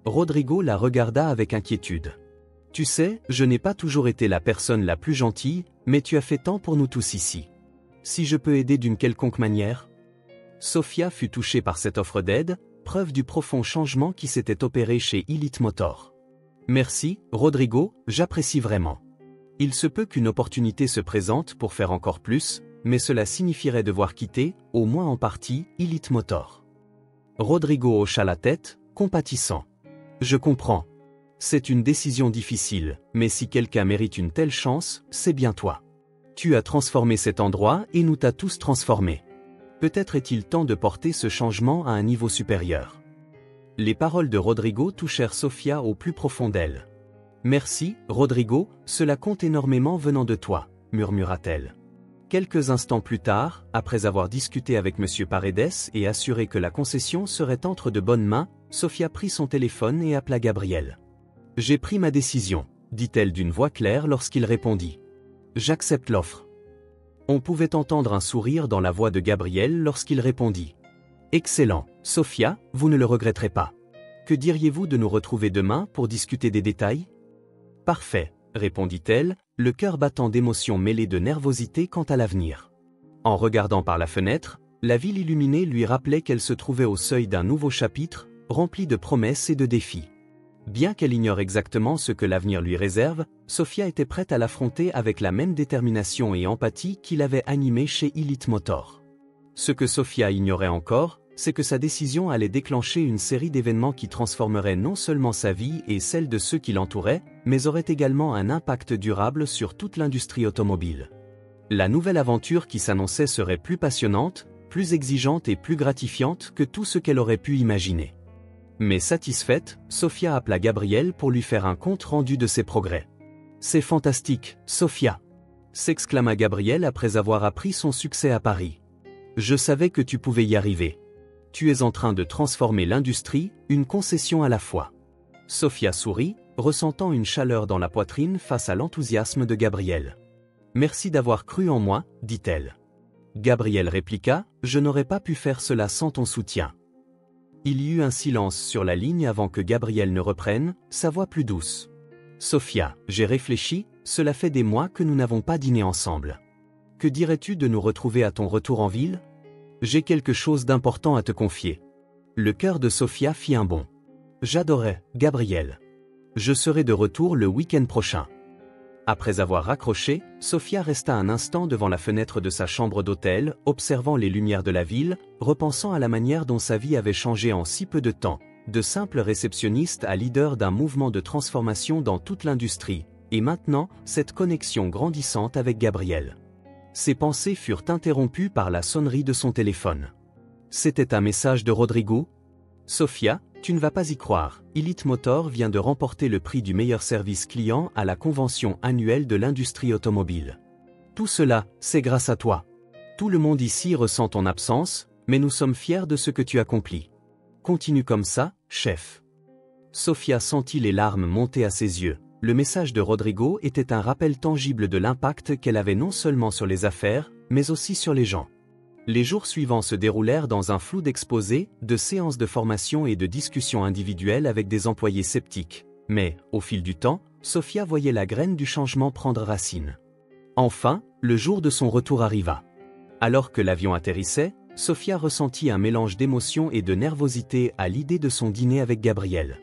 Rodrigo la regarda avec inquiétude. « Tu sais, je n'ai pas toujours été la personne la plus gentille, mais tu as fait tant pour nous tous ici. Si je peux aider d'une quelconque manière ?» Sofia fut touchée par cette offre d'aide, preuve du profond changement qui s'était opéré chez Elite Motor. « Merci, Rodrigo, j'apprécie vraiment. Il se peut qu'une opportunité se présente pour faire encore plus, mais cela signifierait devoir quitter, au moins en partie, Elite Motor. » Rodrigo hocha la tête, compatissant. « Je comprends. C'est une décision difficile, mais si quelqu'un mérite une telle chance, c'est bien toi. Tu as transformé cet endroit et nous t'as tous transformés. Peut-être est-il temps de porter ce changement à un niveau supérieur. » Les paroles de Rodrigo touchèrent Sofia au plus profond d'elle. « Merci, Rodrigo, cela compte énormément venant de toi, » murmura-t-elle. Quelques instants plus tard, après avoir discuté avec M. Paredes et assuré que la concession serait entre de bonnes mains, Sofia prit son téléphone et appela Gabriel. « J'ai pris ma décision, » dit-elle d'une voix claire lorsqu'il répondit. « J'accepte l'offre. » On pouvait entendre un sourire dans la voix de Gabriel lorsqu'il répondit. « Excellent, Sofia, vous ne le regretterez pas. Que diriez-vous de nous retrouver demain pour discuter des détails ?»« Parfait, » répondit-elle, le cœur battant d'émotions mêlées de nervosité quant à l'avenir. En regardant par la fenêtre, la ville illuminée lui rappelait qu'elle se trouvait au seuil d'un nouveau chapitre, rempli de promesses et de défis. Bien qu'elle ignore exactement ce que l'avenir lui réserve, Sofia était prête à l'affronter avec la même détermination et empathie qui l'avait animée chez Elite Motor. Ce que Sofia ignorait encore, c'est que sa décision allait déclencher une série d'événements qui transformeraient non seulement sa vie et celle de ceux qui l'entouraient, mais auraient également un impact durable sur toute l'industrie automobile. La nouvelle aventure qui s'annonçait serait plus passionnante, plus exigeante et plus gratifiante que tout ce qu'elle aurait pu imaginer. Mais satisfaite, Sofia appela Gabriel pour lui faire un compte rendu de ses progrès. « C'est fantastique, Sofia !» s'exclama Gabriel après avoir appris son succès à Paris. « Je savais que tu pouvais y arriver. Tu es en train de transformer l'industrie, une concession à la fois. » Sofia sourit, ressentant une chaleur dans la poitrine face à l'enthousiasme de Gabriel. « Merci d'avoir cru en moi, » dit-elle. Gabriel répliqua, « Je n'aurais pas pu faire cela sans ton soutien. » Il y eut un silence sur la ligne avant que Gabriel ne reprenne, sa voix plus douce. « Sofia, j'ai réfléchi, cela fait des mois que nous n'avons pas dîné ensemble. Que dirais-tu de nous retrouver à ton retour en ville ? J'ai quelque chose d'important à te confier. » Le cœur de Sofia fit un bond. « J'adorais, Gabriel. Je serai de retour le week-end prochain. » Après avoir raccroché, Sofia resta un instant devant la fenêtre de sa chambre d'hôtel, observant les lumières de la ville, repensant à la manière dont sa vie avait changé en si peu de temps, de simple réceptionniste à leader d'un mouvement de transformation dans toute l'industrie, et maintenant, cette connexion grandissante avec Gabriel. Ses pensées furent interrompues par la sonnerie de son téléphone. C'était un message de Rodrigo. « Sofia, tu ne vas pas y croire, Elite Motor vient de remporter le prix du meilleur service client à la convention annuelle de l'industrie automobile. Tout cela, c'est grâce à toi. Tout le monde ici ressent ton absence, mais nous sommes fiers de ce que tu accomplis. Continue comme ça, chef. » Sofia sentit les larmes monter à ses yeux. Le message de Rodrigo était un rappel tangible de l'impact qu'elle avait non seulement sur les affaires, mais aussi sur les gens. Les jours suivants se déroulèrent dans un flou d'exposés, de séances de formation et de discussions individuelles avec des employés sceptiques. Mais, au fil du temps, Sofia voyait la graine du changement prendre racine. Enfin, le jour de son retour arriva. Alors que l'avion atterrissait, Sofia ressentit un mélange d'émotion et de nervosité à l'idée de son dîner avec Gabriel.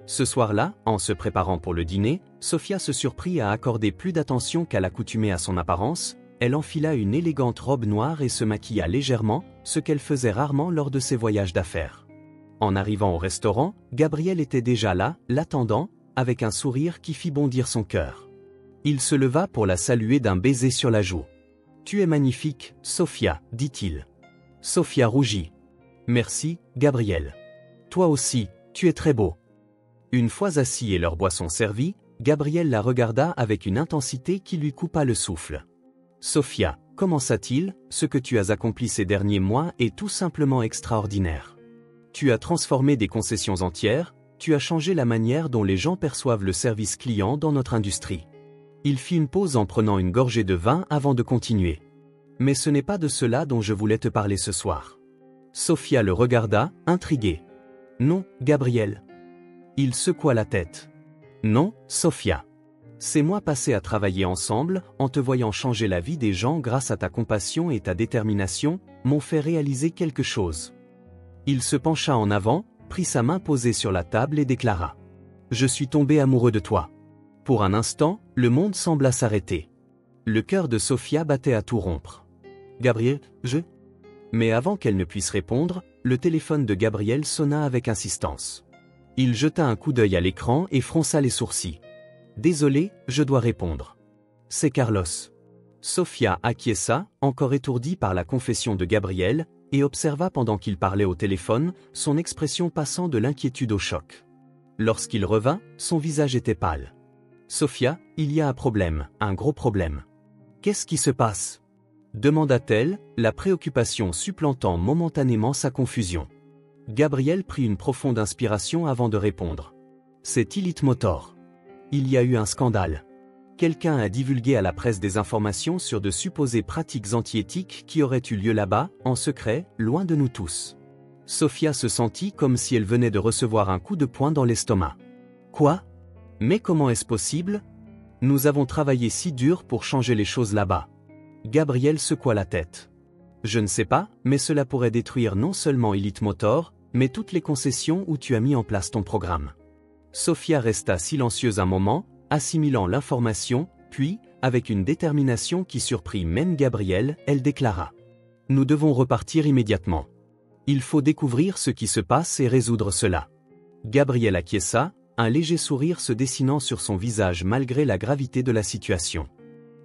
Ce soir-là, en se préparant pour le dîner, Sofia se surprit à accorder plus d'attention qu'à l'accoutumée à son apparence. Elle enfila une élégante robe noire et se maquilla légèrement, ce qu'elle faisait rarement lors de ses voyages d'affaires. En arrivant au restaurant, Gabriel était déjà là, l'attendant, avec un sourire qui fit bondir son cœur. Il se leva pour la saluer d'un baiser sur la joue. « Tu es magnifique, Sofia, » dit-il. Sofia rougit. « Merci, Gabriel. Toi aussi, tu es très beau. » Une fois assis et leur boisson servie, Gabriel la regarda avec une intensité qui lui coupa le souffle. Sophia, comment ça-t-il, ce que tu as accompli ces derniers mois est tout simplement extraordinaire. Tu as transformé des concessions entières, tu as changé la manière dont les gens perçoivent le service client dans notre industrie. Il fit une pause en prenant une gorgée de vin avant de continuer. Mais ce n'est pas de cela dont je voulais te parler ce soir. Sophia le regarda, intriguée. Non, Gabriel. Il secoua la tête. Non, Sophia. Ces mois passés à travailler ensemble, en te voyant changer la vie des gens grâce à ta compassion et ta détermination, m'ont fait réaliser quelque chose. Il se pencha en avant, prit sa main posée sur la table et déclara. Je suis tombé amoureux de toi. Pour un instant, le monde sembla s'arrêter. Le cœur de Sophia battait à tout rompre. Gabriel, Mais avant qu'elle ne puisse répondre, le téléphone de Gabriel sonna avec insistance. Il jeta un coup d'œil à l'écran et fronça les sourcils. Désolé, je dois répondre. C'est Carlos. Sophia acquiesça, encore étourdie par la confession de Gabriel, et observa pendant qu'il parlait au téléphone, son expression passant de l'inquiétude au choc. Lorsqu'il revint, son visage était pâle. Sophia, il y a un problème, un gros problème. Qu'est-ce qui se passe ? Demanda-t-elle, la préoccupation supplantant momentanément sa confusion. Gabriel prit une profonde inspiration avant de répondre. C'est Elite Motor. Il y a eu un scandale. Quelqu'un a divulgué à la presse des informations sur de supposées pratiques anti-éthiques qui auraient eu lieu là-bas, en secret, loin de nous tous. Sophia se sentit comme si elle venait de recevoir un coup de poing dans l'estomac. Quoi ? Mais comment est-ce possible ? Nous avons travaillé si dur pour changer les choses là-bas. Gabriel secoua la tête. Je ne sais pas, mais cela pourrait détruire non seulement Elite Motor, mais toutes les concessions où tu as mis en place ton programme. Sophia resta silencieuse un moment, assimilant l'information, puis, avec une détermination qui surprit même Gabriel, elle déclara. Nous devons repartir immédiatement. Il faut découvrir ce qui se passe et résoudre cela. Gabriel acquiesça, un léger sourire se dessinant sur son visage malgré la gravité de la situation.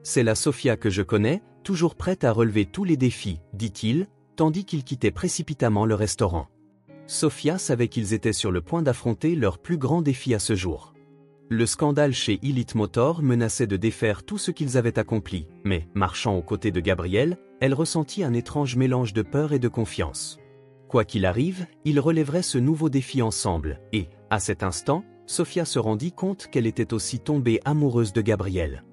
C'est la Sophia que je connais, toujours prête à relever tous les défis, dit-il, tandis qu'il quittait précipitamment le restaurant. Sophia savait qu'ils étaient sur le point d'affronter leur plus grand défi à ce jour. Le scandale chez Elite Motor menaçait de défaire tout ce qu'ils avaient accompli, mais, marchant aux côtés de Gabriel, elle ressentit un étrange mélange de peur et de confiance. Quoi qu'il arrive, ils relèveraient ce nouveau défi ensemble, et, à cet instant, Sophia se rendit compte qu'elle était aussi tombée amoureuse de Gabriel.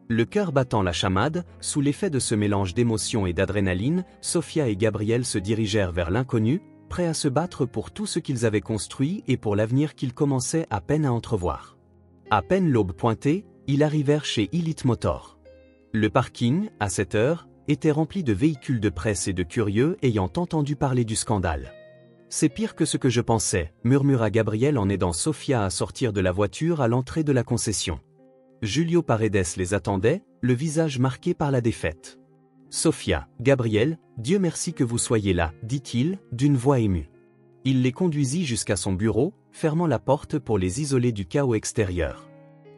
Le cœur battant la chamade, sous l'effet de ce mélange d'émotions et d'adrénaline, Sophia et Gabriel se dirigèrent vers l'inconnu, prêts à se battre pour tout ce qu'ils avaient construit et pour l'avenir qu'ils commençaient à peine à entrevoir. À peine l'aube pointée, ils arrivèrent chez Elite Motor. Le parking, à cette heure, était rempli de véhicules de presse et de curieux ayant entendu parler du scandale. C'est pire que ce que je pensais, murmura Gabriel en aidant Sophia à sortir de la voiture à l'entrée de la concession. Julio Paredes les attendait, le visage marqué par la défaite. Sophia, Gabriel, Dieu merci que vous soyez là, dit-il, d'une voix émue. Il les conduisit jusqu'à son bureau, fermant la porte pour les isoler du chaos extérieur.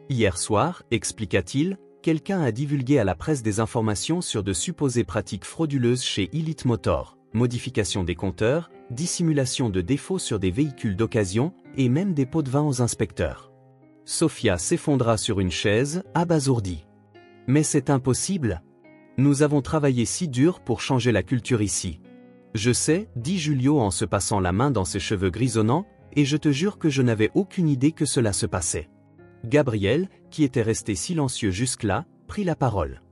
Hier soir, expliqua-t-il, quelqu'un a divulgué à la presse des informations sur de supposées pratiques frauduleuses chez Elite Motor, modification des compteurs, dissimulation de défauts sur des véhicules d'occasion, et même des pots de vin aux inspecteurs. Sophia s'effondra sur une chaise, abasourdie. Mais c'est impossible. Nous avons travaillé si dur pour changer la culture ici. Je sais, dit Julio en se passant la main dans ses cheveux grisonnants, et je te jure que je n'avais aucune idée que cela se passait. Gabriel, qui était resté silencieux jusque-là, prit la parole.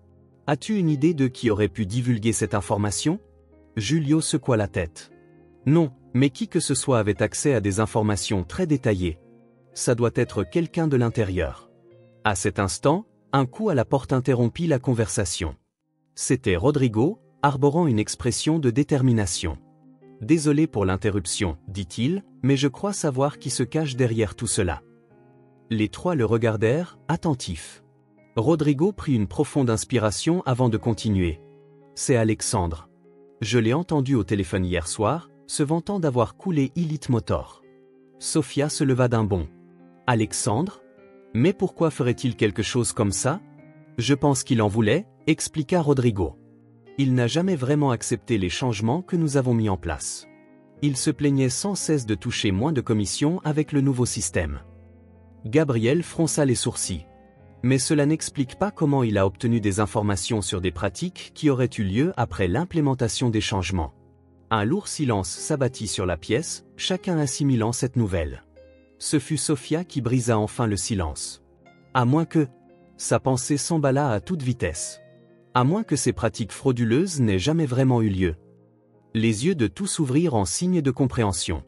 As-tu une idée de qui aurait pu divulguer cette information ? Julio secoua la tête. Non, mais qui que ce soit avait accès à des informations très détaillées. Ça doit être quelqu'un de l'intérieur. À cet instant, un coup à la porte interrompit la conversation. C'était Rodrigo, arborant une expression de détermination. Désolé pour l'interruption, dit-il, mais je crois savoir qui se cache derrière tout cela. Les trois le regardèrent, attentifs. Rodrigo prit une profonde inspiration avant de continuer. C'est Alexandre. Je l'ai entendu au téléphone hier soir, se vantant d'avoir coulé Elite Motor. Sophia se leva d'un bond. Alexandre ? Mais pourquoi ferait-il quelque chose comme ça ? Je pense qu'il en voulait, expliqua Rodrigo. Il n'a jamais vraiment accepté les changements que nous avons mis en place. Il se plaignait sans cesse de toucher moins de commissions avec le nouveau système. Gabriel fronça les sourcils. Mais cela n'explique pas comment il a obtenu des informations sur des pratiques qui auraient eu lieu après l'implémentation des changements. Un lourd silence s'abattit sur la pièce, chacun assimilant cette nouvelle. Ce fut Sophia qui brisa enfin le silence. À moins que... Sa pensée s'emballa à toute vitesse. À moins que ces pratiques frauduleuses n'aient jamais vraiment eu lieu. Les yeux de tous s'ouvrirent en signe de compréhension.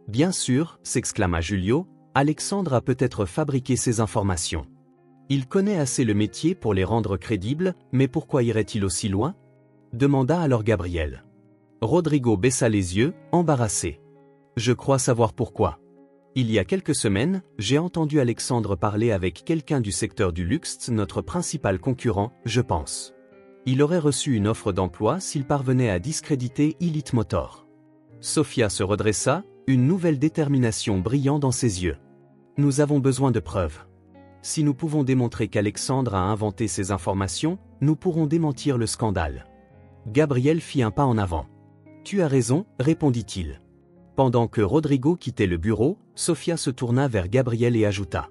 Bien sûr, s'exclama Julio, Alexandre a peut-être fabriqué ces informations. Il connaît assez le métier pour les rendre crédibles, mais pourquoi irait-il aussi loin? Demanda alors Gabriel. Rodrigo baissa les yeux, embarrassé. Je crois savoir pourquoi. Il y a quelques semaines, j'ai entendu Alexandre parler avec quelqu'un du secteur du luxe, notre principal concurrent, je pense. Il aurait reçu une offre d'emploi s'il parvenait à discréditer Elite Motor. Sophia se redressa, une nouvelle détermination brillant dans ses yeux. Nous avons besoin de preuves. Si nous pouvons démontrer qu'Alexandre a inventé ces informations, nous pourrons démentir le scandale. Gabriel fit un pas en avant. Tu as raison, répondit-il. Pendant que Rodrigo quittait le bureau, Sophia se tourna vers Gabriel et ajouta.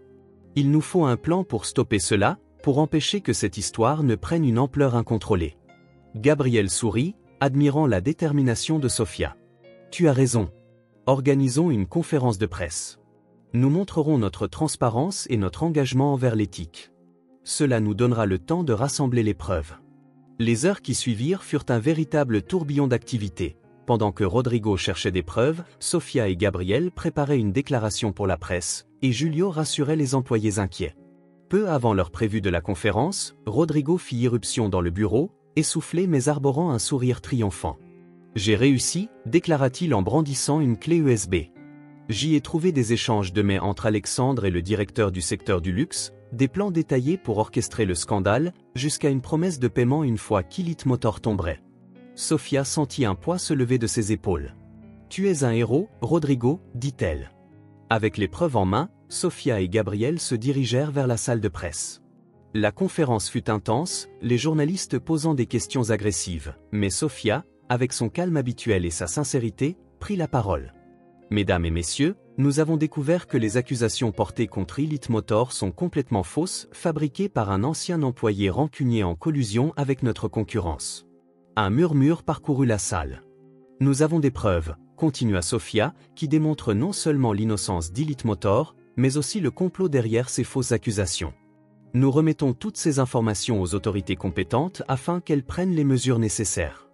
Il nous faut un plan pour stopper cela, pour empêcher que cette histoire ne prenne une ampleur incontrôlée. Gabriel sourit, admirant la détermination de Sophia. Tu as raison. Organisons une conférence de presse. Nous montrerons notre transparence et notre engagement envers l'éthique. Cela nous donnera le temps de rassembler les preuves. Les heures qui suivirent furent un véritable tourbillon d'activités. Pendant que Rodrigo cherchait des preuves, Sophia et Gabriel préparaient une déclaration pour la presse, et Julio rassurait les employés inquiets. Peu avant l'heure prévue de la conférence, Rodrigo fit irruption dans le bureau, essoufflé mais arborant un sourire triomphant. « J'ai réussi », déclara-t-il en brandissant une clé USB. J'y ai trouvé des échanges de mails entre Alexandre et le directeur du secteur du luxe, des plans détaillés pour orchestrer le scandale, jusqu'à une promesse de paiement une fois qu'Elite Motor tomberait. Sophia sentit un poids se lever de ses épaules. « Tu es un héros, Rodrigo », dit-elle. Avec les preuves en main, Sophia et Gabriel se dirigèrent vers la salle de presse. La conférence fut intense, les journalistes posant des questions agressives, mais Sophia, avec son calme habituel et sa sincérité, prit la parole. « Mesdames et messieurs, nous avons découvert que les accusations portées contre Elite Motor sont complètement fausses, fabriquées par un ancien employé rancunier en collusion avec notre concurrence. » Un murmure parcourut la salle. « Nous avons des preuves, » continua Sophia, qui démontrent non seulement l'innocence d'Elite Motor, mais aussi le complot derrière ces fausses accusations. Nous remettons toutes ces informations aux autorités compétentes afin qu'elles prennent les mesures nécessaires.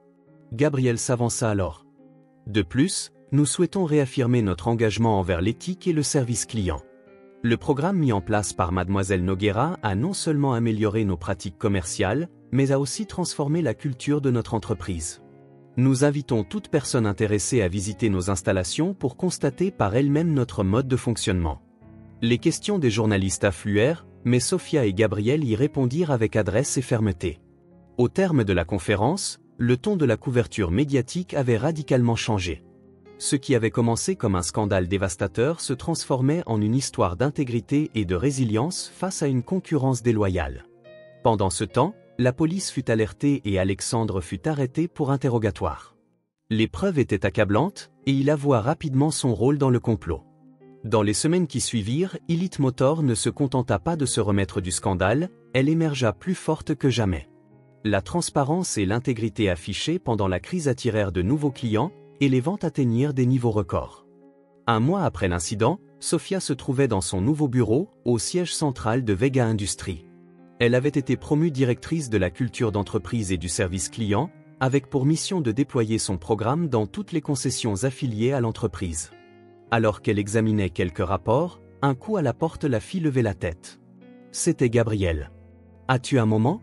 Gabriel s'avança alors. De plus, nous souhaitons réaffirmer notre engagement envers l'éthique et le service client. Le programme mis en place par Mademoiselle Noguera a non seulement amélioré nos pratiques commerciales, mais a aussi transformé la culture de notre entreprise. Nous invitons toute personne intéressée à visiter nos installations pour constater par elle-même notre mode de fonctionnement. Les questions des journalistes affluèrent, mais Sophia et Gabriel y répondirent avec adresse et fermeté. Au terme de la conférence, le ton de la couverture médiatique avait radicalement changé. Ce qui avait commencé comme un scandale dévastateur se transformait en une histoire d'intégrité et de résilience face à une concurrence déloyale. Pendant ce temps, la police fut alertée et Alexandre fut arrêté pour interrogatoire. Les preuves étaient accablantes, et il avoua rapidement son rôle dans le complot. Dans les semaines qui suivirent, Elite Motor ne se contenta pas de se remettre du scandale, elle émergea plus forte que jamais. La transparence et l'intégrité affichées pendant la crise attirèrent de nouveaux clients, et les ventes atteignirent des niveaux records. Un mois après l'incident, Sophia se trouvait dans son nouveau bureau, au siège central de Vega Industries. Elle avait été promue directrice de la culture d'entreprise et du service client, avec pour mission de déployer son programme dans toutes les concessions affiliées à l'entreprise. Alors qu'elle examinait quelques rapports, un coup à la porte la fit lever la tête. C'était Gabriel. « As-tu un moment ?»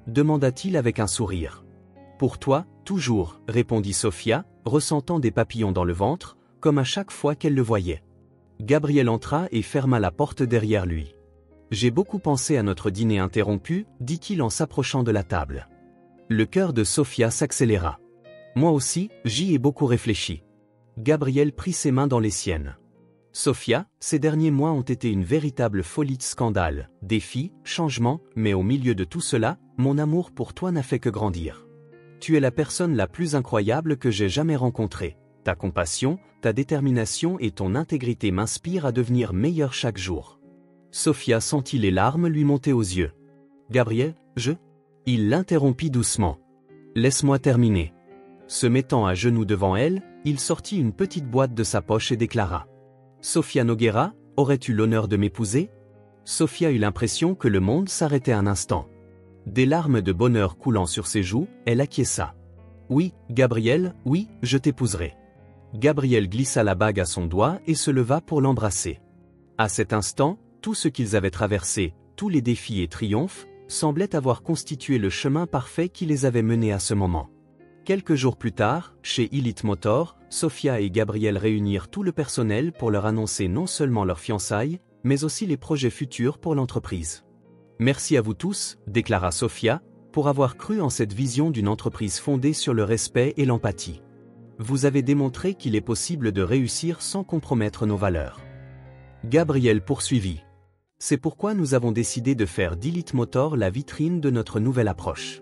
demanda-t-il avec un sourire. « Pour toi, toujours », répondit Sophia, ressentant des papillons dans le ventre, comme à chaque fois qu'elle le voyait. Gabriel entra et ferma la porte derrière lui. « J'ai beaucoup pensé à notre dîner interrompu, dit-il en s'approchant de la table. Le cœur de Sophia s'accéléra. « Moi aussi, j'y ai beaucoup réfléchi. » Gabriel prit ses mains dans les siennes. « Sophia, ces derniers mois ont été une véritable folie de scandale, défis, changements, mais au milieu de tout cela, mon amour pour toi n'a fait que grandir. Tu es la personne la plus incroyable que j'ai jamais rencontrée. Ta compassion, ta détermination et ton intégrité m'inspirent à devenir meilleur chaque jour. » Sophia sentit les larmes lui monter aux yeux. Gabriel, Il l'interrompit doucement. Laisse-moi terminer. Se mettant à genoux devant elle, il sortit une petite boîte de sa poche et déclara. Sofia Nogueira, aurais-tu l'honneur de m'épouser? Sophia eut l'impression que le monde s'arrêtait un instant. Des larmes de bonheur coulant sur ses joues, elle acquiesça. Oui, Gabriel, oui, je t'épouserai. Gabriel glissa la bague à son doigt et se leva pour l'embrasser. À cet instant, tout ce qu'ils avaient traversé, tous les défis et triomphes, semblaient avoir constitué le chemin parfait qui les avait menés à ce moment. Quelques jours plus tard, chez Elite Motor, Sophia et Gabriel réunirent tout le personnel pour leur annoncer non seulement leurs fiançailles, mais aussi les projets futurs pour l'entreprise. Merci à vous tous, déclara Sophia, pour avoir cru en cette vision d'une entreprise fondée sur le respect et l'empathie. Vous avez démontré qu'il est possible de réussir sans compromettre nos valeurs. Gabriel poursuivit. C'est pourquoi nous avons décidé de faire d'Elite Motor la vitrine de notre nouvelle approche.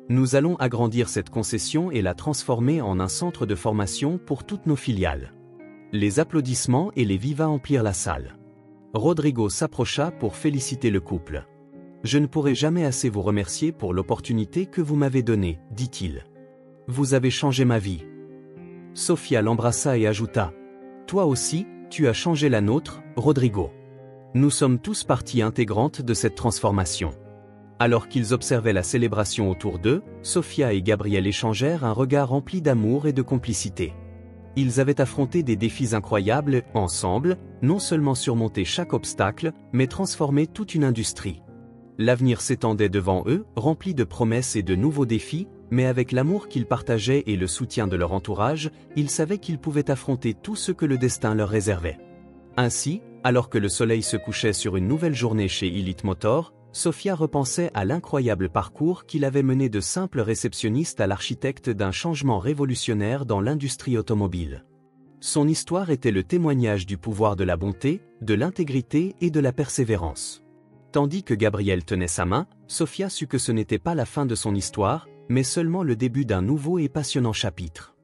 Nous allons agrandir cette concession et la transformer en un centre de formation pour toutes nos filiales. Les applaudissements et les vivas emplirent la salle. Rodrigo s'approcha pour féliciter le couple. Je ne pourrai jamais assez vous remercier pour l'opportunité que vous m'avez donnée, dit-il. Vous avez changé ma vie. Sophia l'embrassa et ajouta. Toi aussi, tu as changé la nôtre, Rodrigo. Nous sommes tous partie intégrante de cette transformation. Alors qu'ils observaient la célébration autour d'eux, Sophia et Gabriel échangèrent un regard rempli d'amour et de complicité. Ils avaient affronté des défis incroyables, ensemble, non seulement surmonter chaque obstacle, mais transformer toute une industrie. L'avenir s'étendait devant eux, rempli de promesses et de nouveaux défis, mais avec l'amour qu'ils partageaient et le soutien de leur entourage, ils savaient qu'ils pouvaient affronter tout ce que le destin leur réservait. Ainsi, alors que le soleil se couchait sur une nouvelle journée chez Elite Motor, Sophia repensait à l'incroyable parcours qu'il avait mené de simple réceptionniste à l'architecte d'un changement révolutionnaire dans l'industrie automobile. Son histoire était le témoignage du pouvoir de la bonté, de l'intégrité et de la persévérance. Tandis que Gabriel tenait sa main, Sophia sut que ce n'était pas la fin de son histoire, mais seulement le début d'un nouveau et passionnant chapitre.